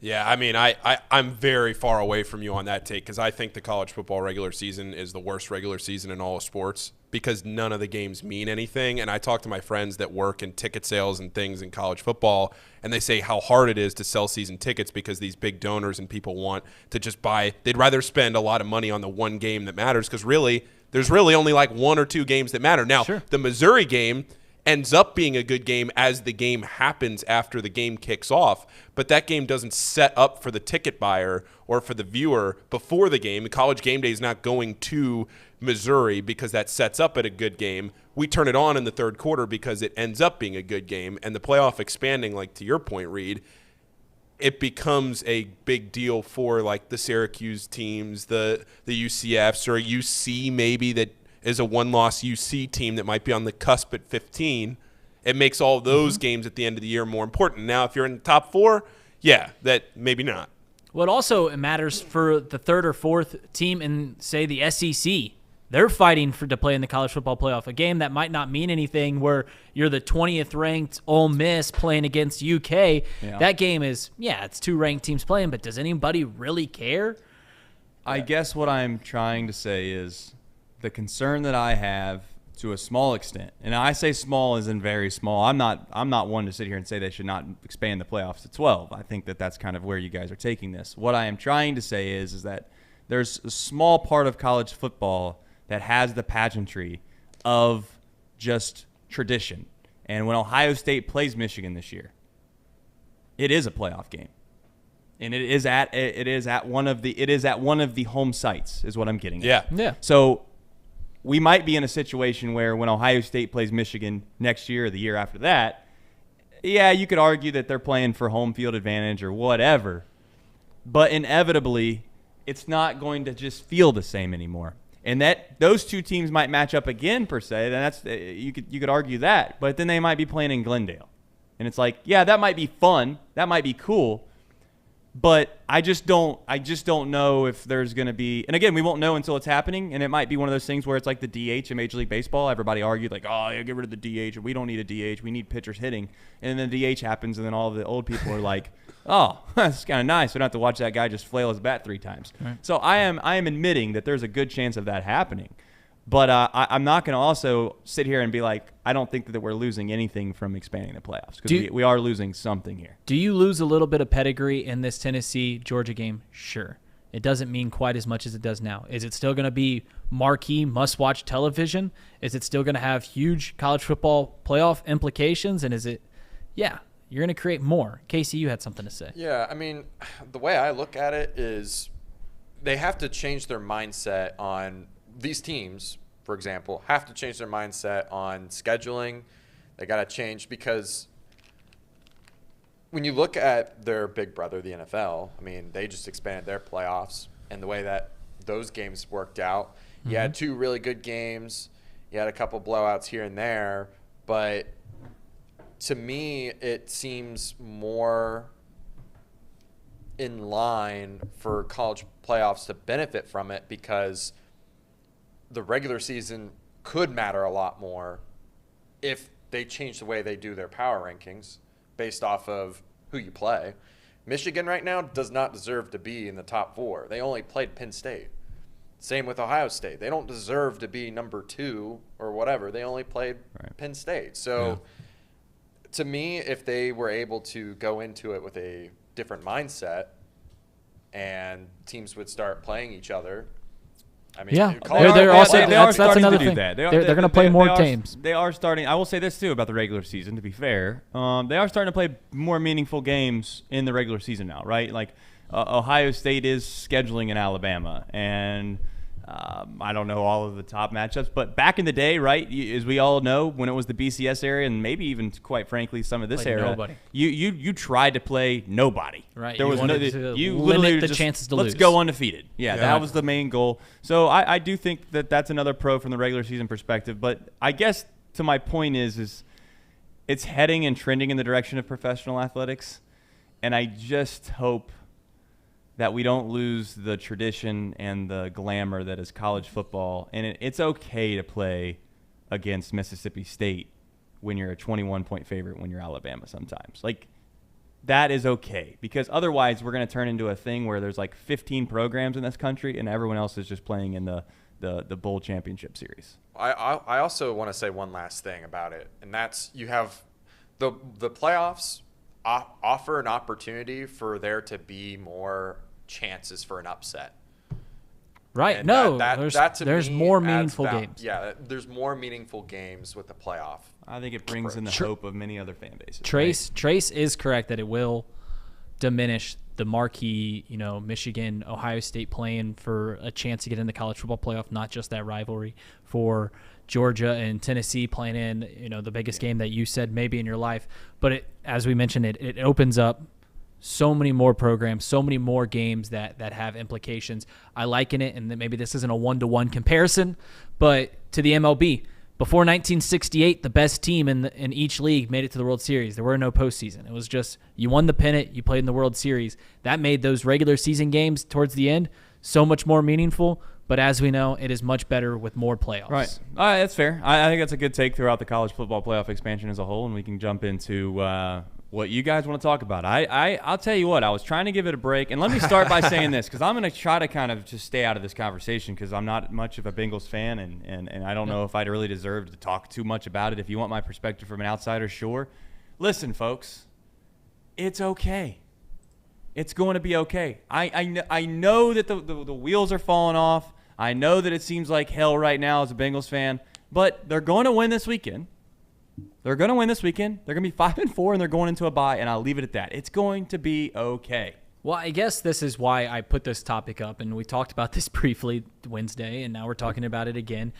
Yeah, I mean, I'm very far away from you on that take because I think the college football regular season is the worst regular season in all of sports because none of the games mean anything. And I talk to my friends that work in ticket sales and things in college football, and they say how hard it is to sell season tickets because these big donors and people want to just buy. They'd rather spend a lot of money on the one game that matters because there's really only like 1 or 2 games that matter. Now, the Missouri game ends up being a good game as the game happens after the game kicks off, but that game doesn't set up for the ticket buyer or for the viewer before the game. College Game Day is not going to Missouri because that sets up at a good game. We turn it on in the third quarter because it ends up being a good game, and the playoff expanding, like to your point, Reed, it becomes a big deal for like the Syracuse teams, the UCFs, or UC maybe that is a 1-loss UC team that might be on the cusp at 15. It makes all those games at the end of the year more important. Now, if you're in the top 4, that maybe not. Well, it also matters for the 3rd or 4th team in, say, the SEC. They're fighting to play in the college football playoff, a game that might not mean anything where you're the 20th ranked Ole Miss playing against UK. Yeah. That game is, it's 2 ranked teams playing, but does anybody really care? I guess what I'm trying to say is the concern that I have to a small extent, and I say small as in very small. I'm not one to sit here and say they should not expand the playoffs to 12. I think that that's kind of where you guys are taking this. What I am trying to say is that there's a small part of college football that has the pageantry of just tradition. And when Ohio State plays Michigan this year, it is a playoff game. And it is at one of the home sites is what I'm getting at. Yeah. So we might be in a situation where when Ohio State plays Michigan next year or the year after that, you could argue that they're playing for home field advantage or whatever. But inevitably, it's not going to just feel the same anymore. And that those 2 teams might match up again per se. Then that's you could argue that, but then they might be playing in Glendale, and it's like, that might be fun, that might be cool, but I just don't know if there's going to be. And again, we won't know until it's happening, and it might be one of those things where it's like the DH in Major League Baseball. Everybody argued like, get rid of the DH, or we don't need a DH, we need pitchers hitting, and then the DH happens, and then all of the old people are like, that's kind of nice. We don't have to watch that guy just flail his bat 3 times. Right. So I am admitting that there's a good chance of that happening. But I'm not going to also sit here and be like, I don't think that we're losing anything from expanding the playoffs because we are losing something here. Do you lose a little bit of pedigree in this Tennessee-Georgia game? Sure. It doesn't mean quite as much as it does now. Is it still going to be marquee, must-watch television? Is it still going to have huge college football playoff implications? And is it – you're going to create more. Casey, you had something to say. Yeah, I mean, the way I look at it is they have to change their mindset on – these teams, for example, have to change their mindset on scheduling. They got to change because when you look at their big brother, the NFL, I mean, they just expanded their playoffs, and the way that those games worked out, you had 2 really good games, You had a couple blowouts here and there, but to me, it seems more in line for college playoffs to benefit from it because the regular season could matter a lot more if they change the way they do their power rankings based off of who you play. Michigan right now does not deserve to be in the top 4. They only played Penn State. Same with Ohio State. They don't deserve to be number 2 or whatever. They only played Penn State. So to me, if they were able to go into it with a different mindset and teams would start playing each other, I mean, that's another thing. They're going to play more teams. They are starting. I will say this too about the regular season. To be fair, they are starting to play more meaningful games in the regular season now, right? Like Ohio State is scheduling in Alabama, and I don't know all of the top matchups, but back in the day, right, as we all know, when it was the BCS era, and maybe even quite frankly some of this era, nobody. you tried to play nobody. Right. There was you limit the chances to lose. Let's go undefeated. Yeah, that was the main goal. So I do think that that's another pro from the regular season perspective. But I guess to my point is it's heading and trending in the direction of professional athletics, and I just hope that we don't lose the tradition and the glamour that is college football. And it's okay to play against Mississippi State when you're a 21-point favorite when you're Alabama sometimes. Like, that is okay, because otherwise we're going to turn into a thing where there's like 15 programs in this country and everyone else is just playing in the bowl championship series. I also want to say one last thing about it, and that's you have the playoffs offer an opportunity for there to be more chances for an upset. Right. And no, there's more meaningful games. Yeah, there's more meaningful games with the playoff. I think it brings in the hope of many other fan bases. Trace is correct that it will diminish the marquee, Michigan, Ohio State playing for a chance to get in the college football playoff, not just that rivalry, for Georgia and Tennessee playing in, the biggest game that you said maybe in your life. But as we mentioned, it opens up so many more programs, so many more games that have implications. I liken it, and maybe this isn't a one-to-one comparison, but to the MLB. Before 1968, the best team in each league made it to the World Series. There were no postseason. It was just you won the pennant, you played in the World Series. That made those regular season games towards the end so much more meaningful. But as we know, it is much better with more playoffs. Right. That's fair. I think that's a good take throughout the college football playoff expansion as a whole, and we can jump into what you guys want to talk about. I'll tell you what, I was trying to give it a break. And let me start by saying this, because I'm going to try to kind of just stay out of this conversation because I'm not much of a Bengals fan, and I don't know if I'd really deserve to talk too much about it. If you want my perspective from an outsider, sure. Listen, folks, it's okay. It's going to be okay. I know that the wheels are falling off. I know that it seems like hell right now as a Bengals fan, but they're going to win this weekend. They're going to win this weekend. They're going to be 5-4, and they're going into a bye, and I'll leave it at that. It's going to be okay. Well, I guess this is why I put this topic up, and we talked about this briefly Wednesday, and now we're talking about it again.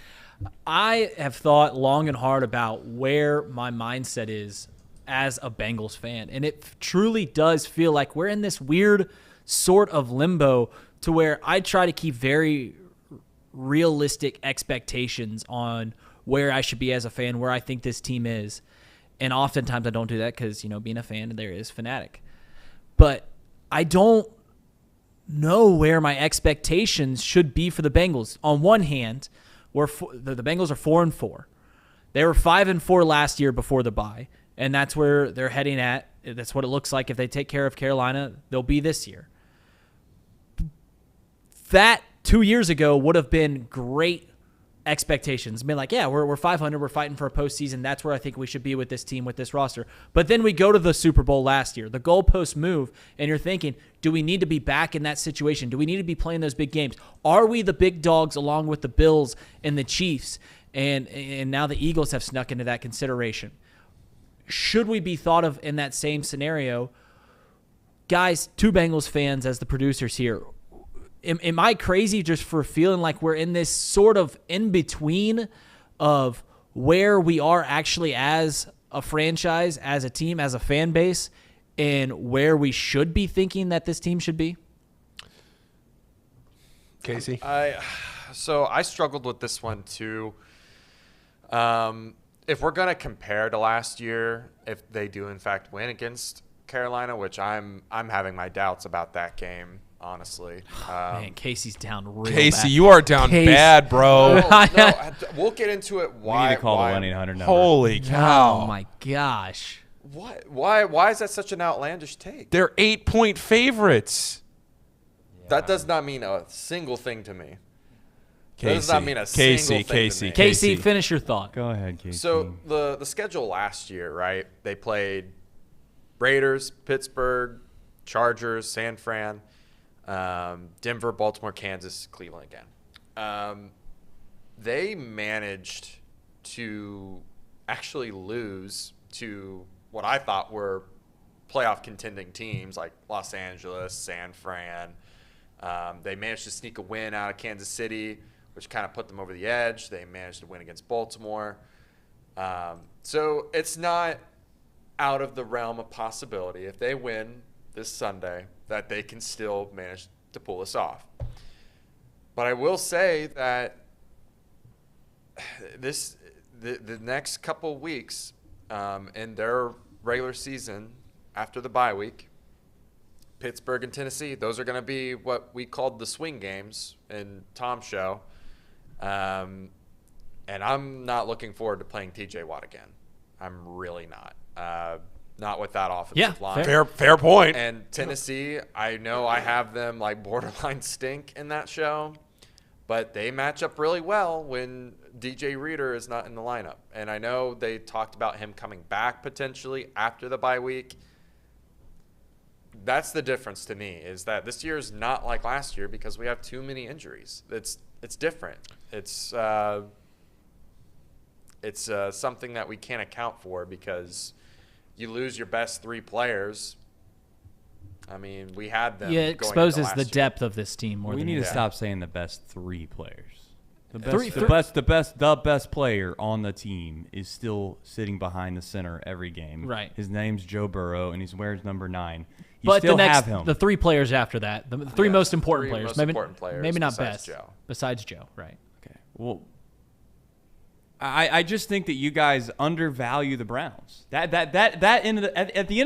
I have thought long and hard about where my mindset is as a Bengals fan, and it truly does feel like we're in this weird sort of limbo to where I try to keep very realistic expectations on where I should be as a fan, where I think this team is. And oftentimes I don't do that because, being a fan, there is fanatic. But I don't know where my expectations should be for the Bengals. On one hand, the Bengals are 4-4. They were 5-4 last year before the bye, and that's where they're heading at. That's what it looks like. If they take care of Carolina, they'll be this year. That 2 years ago would have been great expectations. Been like, yeah, we're 500, we're fighting for a postseason. That's where I think we should be with this team, with this roster. But then we go to the Super Bowl last year, the goalposts move, and you're thinking, do we need to be back in that situation? Do we need to be playing those big games? Are we the big dogs along with the Bills and the Chiefs? And now the Eagles have snuck into that consideration. Should we be thought of in that same scenario? Guys, two Bengals fans as the producers here, am I crazy just for feeling like we're in this sort of in-between of where we are actually as a franchise, as a team, as a fan base, and where we should be thinking that this team should be? Casey? So I struggled with this one too. If we're going to compare to last year, if they do in fact win against Carolina, which I'm having my doubts about that game, honestly. Man, Casey's down real Casey, bad. you are down bad, bro. No, we'll get into it. Why? We need to call why, the 1-800 number. Holy cow. Oh, my gosh. What? Why is that such an outlandish take? They're 8-point favorites. That does not mean a single thing to me. Casey, That does not mean a single thing to me. Casey, finish your thought. Go ahead, Casey. So the schedule last year, right? They played Raiders, Pittsburgh, Chargers, San Fran, Denver, Baltimore, Kansas, Cleveland again. They managed to actually lose to what I thought were playoff contending teams like Los Angeles, San Fran. They managed to sneak a win out of Kansas City, which kind of put them over the edge. They managed to win against Baltimore. So it's not out of the realm of possibility if they win this Sunday that they can still manage to pull this off. But I will say that the next couple weeks in their regular season after the bye week, Pittsburgh and Tennessee, those are going to be what we called the swing games in Tom's show. And I'm not looking forward to playing TJ Watt again. I'm really not. Not with that offensive line. Fair point. And Tennessee, I know I have them like borderline stink in that show, but they match up really well when DJ Reader is not in the lineup. And I know they talked about him coming back potentially after the bye week. That's the difference to me, is that this year is not like last year because we have too many injuries. It's different. It's something that we can't account for because you lose your best three players. I mean, we had them. Yeah, it exposes the depth of this team more than we need to anything. stop saying the best three players. The best player on the team is still sitting behind the center every game. Right. His name's Joe Burrow, and he's wears number 9. You But still have him. the three players after that, the three most important three players, most important players maybe not besides best, Joe. besides Joe, right? Okay. Well, I just think that you guys undervalue the Browns. At the end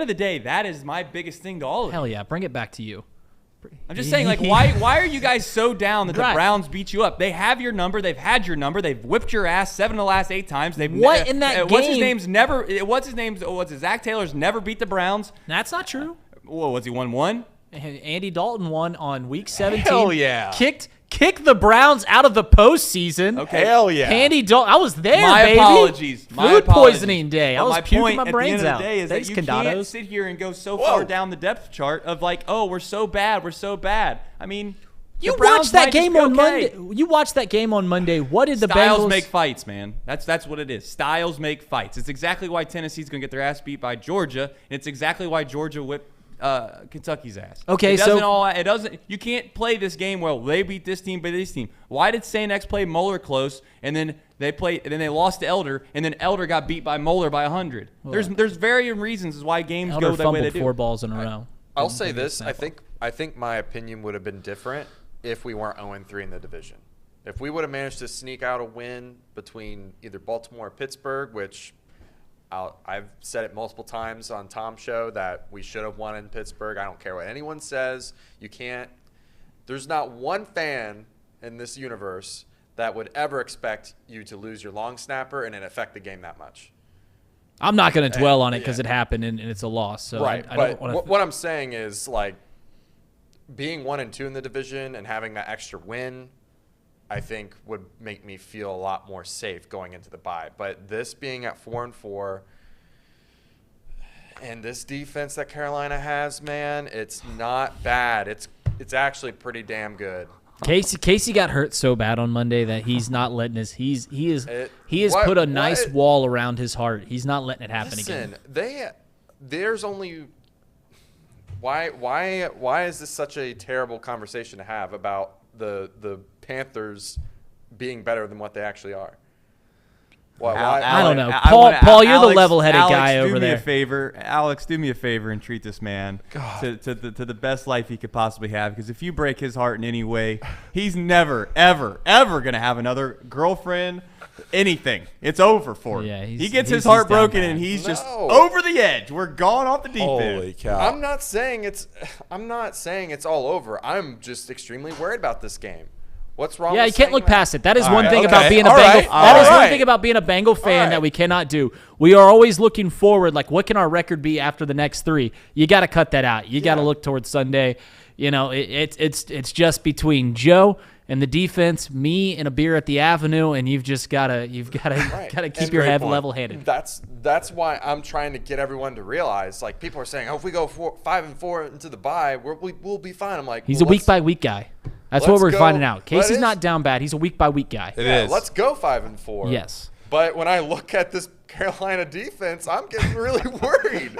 of the day, that is my biggest thing to all of you. Hell yeah, bring it back to you. I'm just saying, like, why are you guys so down that the Right. Browns beat you up? They have your number. They've had your number. They've whipped your ass 7 of the last 8 times. They've What in that What's his game- name's never? What's his Zach Taylor's never beat the Browns. That's not true. Whoa, was he 1-1? Andy Dalton won on week 17. Hell yeah. Kicked the Browns out of the postseason. Okay. Hell yeah. Andy Dalton, I was there, My baby. apologies. My Food apologies. poisoning day. I But was my puking point my at brains the end out. of the day is Thanks, that you Condados. can't sit here and go so far down the depth chart of like, oh, we're so bad, we're so bad. I mean, You the Browns watched that might just game be on okay. Monday. You watched that game on Monday. What did the Styles Bengals make fights, man. That's what it is. Styles make fights. It's exactly why Tennessee's going to get their ass beat by Georgia, and it's exactly why Georgia whipped Kentucky's ass. Okay, it doesn't. You can't play this game. Well, they beat this team by this team. Why did St. X play Moeller close, and then they lost to Elder, and then Elder got beat by Moeller by 100? There's varying reasons why games Elder go the way they fumbled do. 4 balls in a row. I'll say this. I think my opinion would have been different if we weren't 0-3 in the division. If we would have managed to sneak out a win between either Baltimore or Pittsburgh, which I've said it multiple times on Tom's show that we should have won in Pittsburgh. I don't care what anyone says. You can't. There's not one fan in this universe that would ever expect you to lose your long snapper and it affect the game that much. I'm not going to dwell on it because it happened and it's a loss. So right. I don't but want what I'm saying is, like, being 1-2 in the division and having that extra win, I think would make me feel a lot more safe going into the bye. But this being at 4-4 and this defense that Carolina has, man, it's not bad. It's actually pretty damn good. Casey got hurt so bad on Monday that he's not letting he has put a nice wall around his heart. He's not letting it happen again. There's only why is this such a terrible conversation to have about the Panthers being better than what they actually are? I don't know. Paul, you're the level-headed guy over there. Alex, do me a favor and treat this man to the best life he could possibly have. Because if you break his heart in any way, he's never, ever, ever going to have another girlfriend anything. It's over for him. Yeah, he gets his heart broken and he's just over the edge. We're gone off the deep end. Holy cow. I'm not saying it's all over. I'm just extremely worried about this game. What's wrong? Yeah, with you can't saying look that? past it. That is All one right, thing okay. about being a All Bengal. right, That all is one right. thing about being a Bengal fan right. that we cannot do. We are always looking forward. Like, what can our record be after the next 3? You got to cut that out. You got to look towards Sunday. You know, it's just between Joe and the defense, me and a beer at the Avenue, and you've got to keep And your great head point. level-headed. That's why I'm trying to get everyone to realize. Like, people are saying, "Oh, if we go 5-4 into the bye, we'll be fine." I'm like, He's a week-by-week guy. That's what we're finding out. Casey's not down bad. He's a week-by-week guy. It is. Let's go 5-4. Yes. But when I look at this Carolina defense, I'm getting really worried.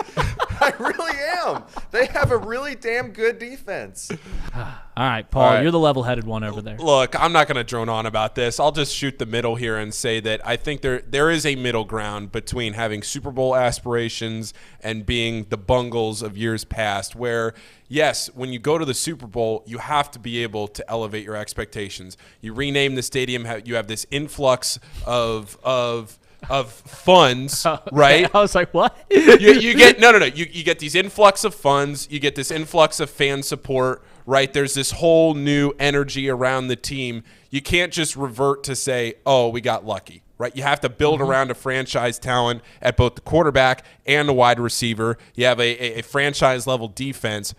I really am. They have a really damn good defense. All right, Paul, All right. you're the level-headed one over there. Look, I'm not going to drone on about this. I'll just shoot the middle here and say that I think there is a middle ground between having Super Bowl aspirations and being the Bungles of years past, where, yes, when you go to the Super Bowl, you have to be able to elevate your expectations. You rename the stadium, you have this influx of funds, right? I was like, what? you get no. You get these influx of funds. You get this influx of fan support, right? There's this whole new energy around the team. You can't just revert to say, "Oh, we got lucky," right? You have to build around a franchise talent at both the quarterback and the wide receiver. You have a franchise level defense.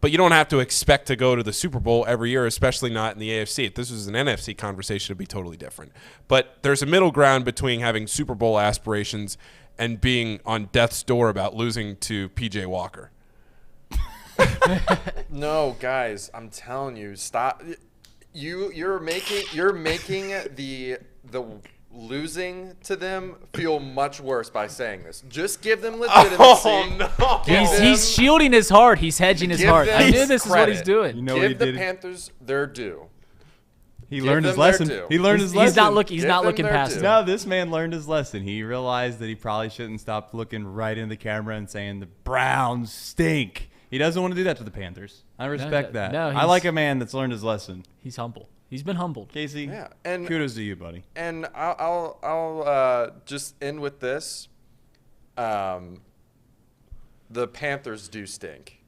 But you don't have to expect to go to the Super Bowl every year, especially not in the AFC. If this was an NFC conversation, it'd be totally different. But there's a middle ground between having Super Bowl aspirations and being on death's door about losing to PJ Walker. No, guys, I'm telling you, stop. You're making the losing to them feel much worse by saying this. Just give them legitimacy. Oh, no. He's shielding his heart. He's hedging his heart. I knew this is what he's credit. doing. You know what he Give the did? Panthers their due. He Give learned his them their lesson. due. He learned his lesson. He's not looking. He's Give not them looking their past due. it. No, this man learned his lesson. He realized that he probably shouldn't stop looking right in the camera and saying the Browns stink. He doesn't want to do that to the Panthers. I respect that. no, I like a man that's learned his lesson. He's humble. He's been humbled. Casey, Yeah, and kudos to you, buddy. And I'll just end with this. The Panthers do stink.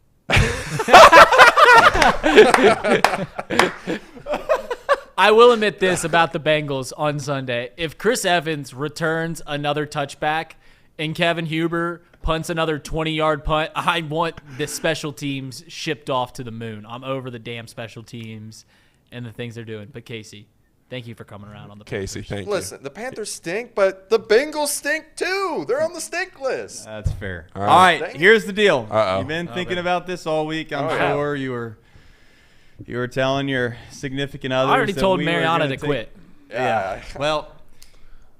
I will admit this about the Bengals on Sunday. If Chris Evans returns another touchback and Kevin Huber punts another 20-yard punt, I want the special teams shipped off to the moon. I'm over the damn special teams and the things they're doing. But Casey, thank you for coming around on the Casey, Panthers. thank you. Listen, the Panthers stink, but the Bengals stink too. They're on the stink list. That's fair. All All right. right, here's the deal. Uh-oh. You've been thinking about this all week. I'm yeah. sure you were telling your significant others. I already that told we were Mariana gonna to quit. Yeah. Well,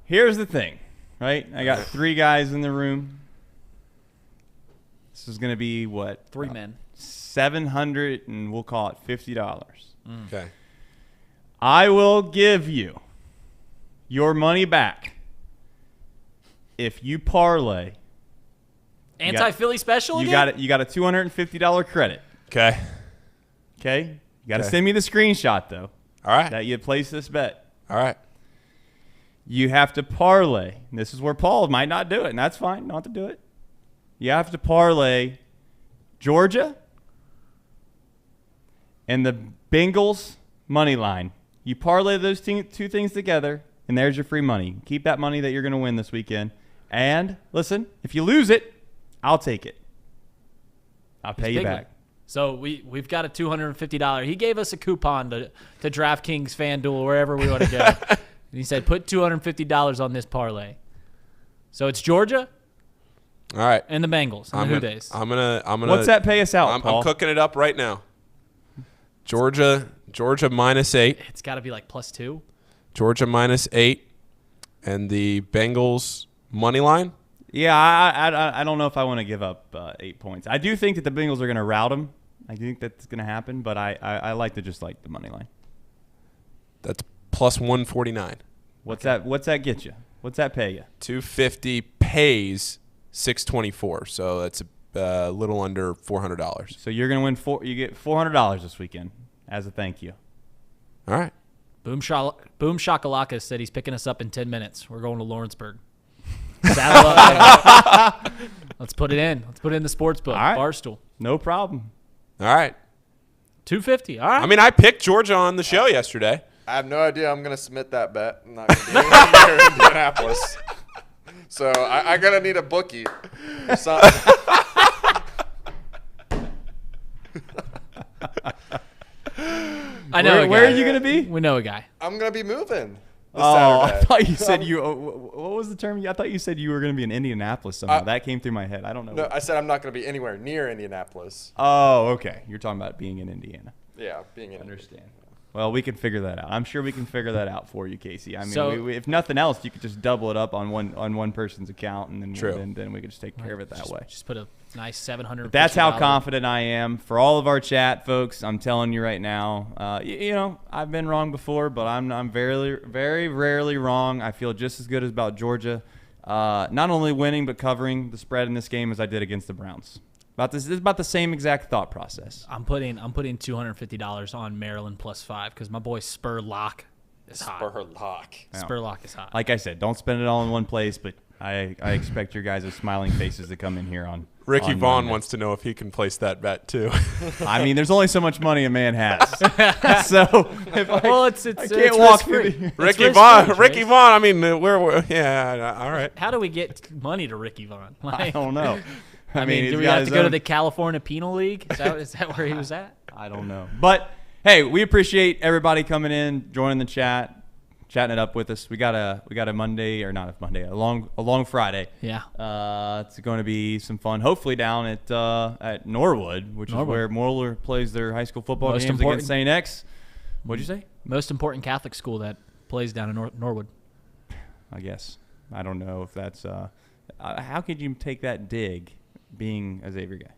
here's the thing, right? I got 3 guys in the room. This is going to be what? 3 men. $700, and we'll call it $50. Okay. I will give you your money back if you parlay. Anti-Philly special You again? got it. You got a $250 credit. Okay. Okay. You got to Okay. send me the screenshot though. All right. That you place this bet. All right. You have to parlay. And this is where Paul might not do it, and that's fine. Not to do it. You have to parlay Georgia and the Bengals money line. You parlay those two things together, and there's your free money. Keep that money that you're going to win this weekend. And listen, if you lose it, I'll take it. I'll pay you back. So we've got a $250. He gave us a coupon to DraftKings, FanDuel, wherever we want to go. And he said, put $250 on this parlay. So it's Georgia All right. and the Bengals and the Who Days. I'm gonna. What's that pay us out, Paul? I'm cooking it up right now. Georgia -8. It's got to be like +2. Georgia -8, and the Bengals money line. Yeah, I don't know if I want to give up 8 points. I do think that the Bengals are going to rout them. I think that's going to happen, but I like to just like the money line. That's +149. What's that get you? What's that pay you? 250 pays 624, so that's a little under $400. So you're going to win you get $400 this weekend as a thank you. All right. Boom Shakalaka said he's picking us up in 10 minutes. We're going to Lawrenceburg. Saddle up, baby. Let's put it in. Let's put it in the sports book. All right. Barstool. No problem. All right. $250. All right. I mean, I picked Georgia on the show yesterday. I have no idea I'm going to submit that bet. I'm not going to be anywhere near Indianapolis. So I got to need a bookie or something. I know. Where are you going to be? We know a guy. I'm going to be moving this Oh, Saturday. I thought you said you. What was the term? I thought you said you were going to be in Indianapolis somehow. That came through my head. I don't know. No, I said I'm not going to be anywhere near Indianapolis. Oh, okay. You're talking about being in Indiana. Yeah, being in. Understand. Well, we can figure that out. I'm sure we can figure that out for you, Casey. I mean, So- if nothing else, you could just double it up on one person's account, and then True. then we could just take care of it that way. Just put a nice $700. That's how confident I am. For all of our chat folks, I'm telling you right now, you know, I've been wrong before, but I'm very, very rarely wrong. I feel just as good about Georgia, not only winning but covering the spread in this game as I did against the Browns. This is about the same exact thought process. I'm putting $250 on Maryland +5 because my boy Spur Lock is hot. Spur Lock is hot. Like I said, don't spend it all in one place, but I expect your guys' smiling faces to come in here on. Ricky on Vaughn Monday. wants to know if he can place that bet too. I mean, there's only so much money a man has. So if Well, I can't it's walk through risk-free. the Ricky Vaughn. I mean, we're yeah. All right. How do we get money to Ricky Vaughn? I don't know. I mean, he's do we got have his to go to own- the California Penal League? Is that where he was at? I don't know. But hey, we appreciate everybody coming in, joining the chat, chatting it up with us. We got a Monday, or not a Monday, a long Friday. Yeah. It's going to be some fun. Hopefully down at Norwood, which is where Moeller plays their high school football Most games important. against St. X. What'd you say? Most important Catholic school that plays down in Norwood. I guess. I don't know if that's how could you take that dig being a Xavier guy?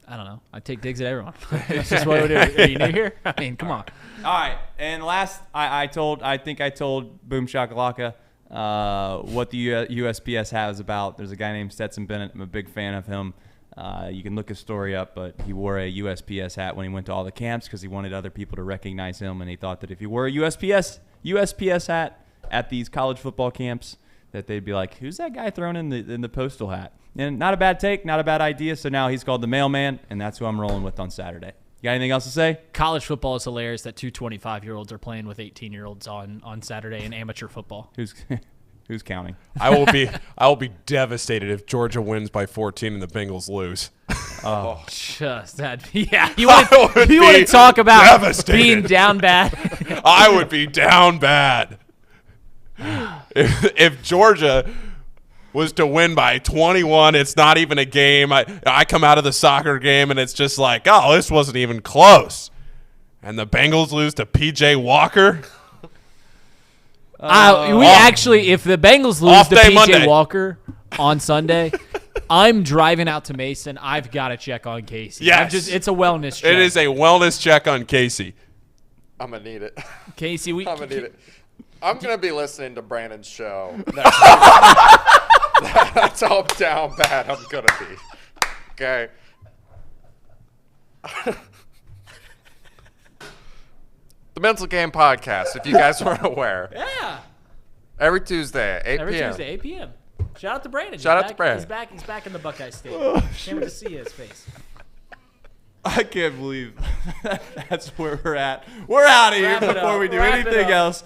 I don't know. I take digs at everyone. That's just what we do. Are you new here? I mean, come on. All right. And last, I think I told Boom Shakalaka what the USPS has about. There's a guy named Stetson Bennett. I'm a big fan of him. You can look his story up, but he wore a USPS hat when he went to all the camps because he wanted other people to recognize him, and he thought that if he wore a USPS hat at these college football camps, that they'd be like, who's that guy throwing in the postal hat? And not a bad take, not a bad idea. So now he's called the mailman, and that's who I'm rolling with on Saturday. You got anything else to say? College football is hilarious that two 25-year-olds are playing with 18-year-olds on Saturday in amateur football. Who's counting? I will be devastated if Georgia wins by 14 and the Bengals lose. Oh, just that. Yeah, you want to talk about devastated. being down bad? I would be down bad. If Georgia was to win by 21, it's not even a game. I come out of the soccer game and it's just like, oh, this wasn't even close. And the Bengals lose to P.J. Walker. If the Bengals lose to P.J. Monday. Walker on Sunday, I'm driving out to Mason. I've got to check on Casey. Yes. It's a wellness check. It is a wellness check on Casey. I'm going to need it. Casey, I'm going to need it. I'm going to be listening to Brandon's show. That's how down bad I'm going to be. Okay. The Mental Game Podcast, if you guys weren't aware. Yeah. Every Tuesday, 8 p.m. Every Tuesday, 8 p.m. Shout out to Brandon. Shout out to Brandon. He's back in the Buckeye State. Can't wait to see his face. I can't believe that's where we're at. We're out of here Wrap it before up. we do Wrap it anything up. else.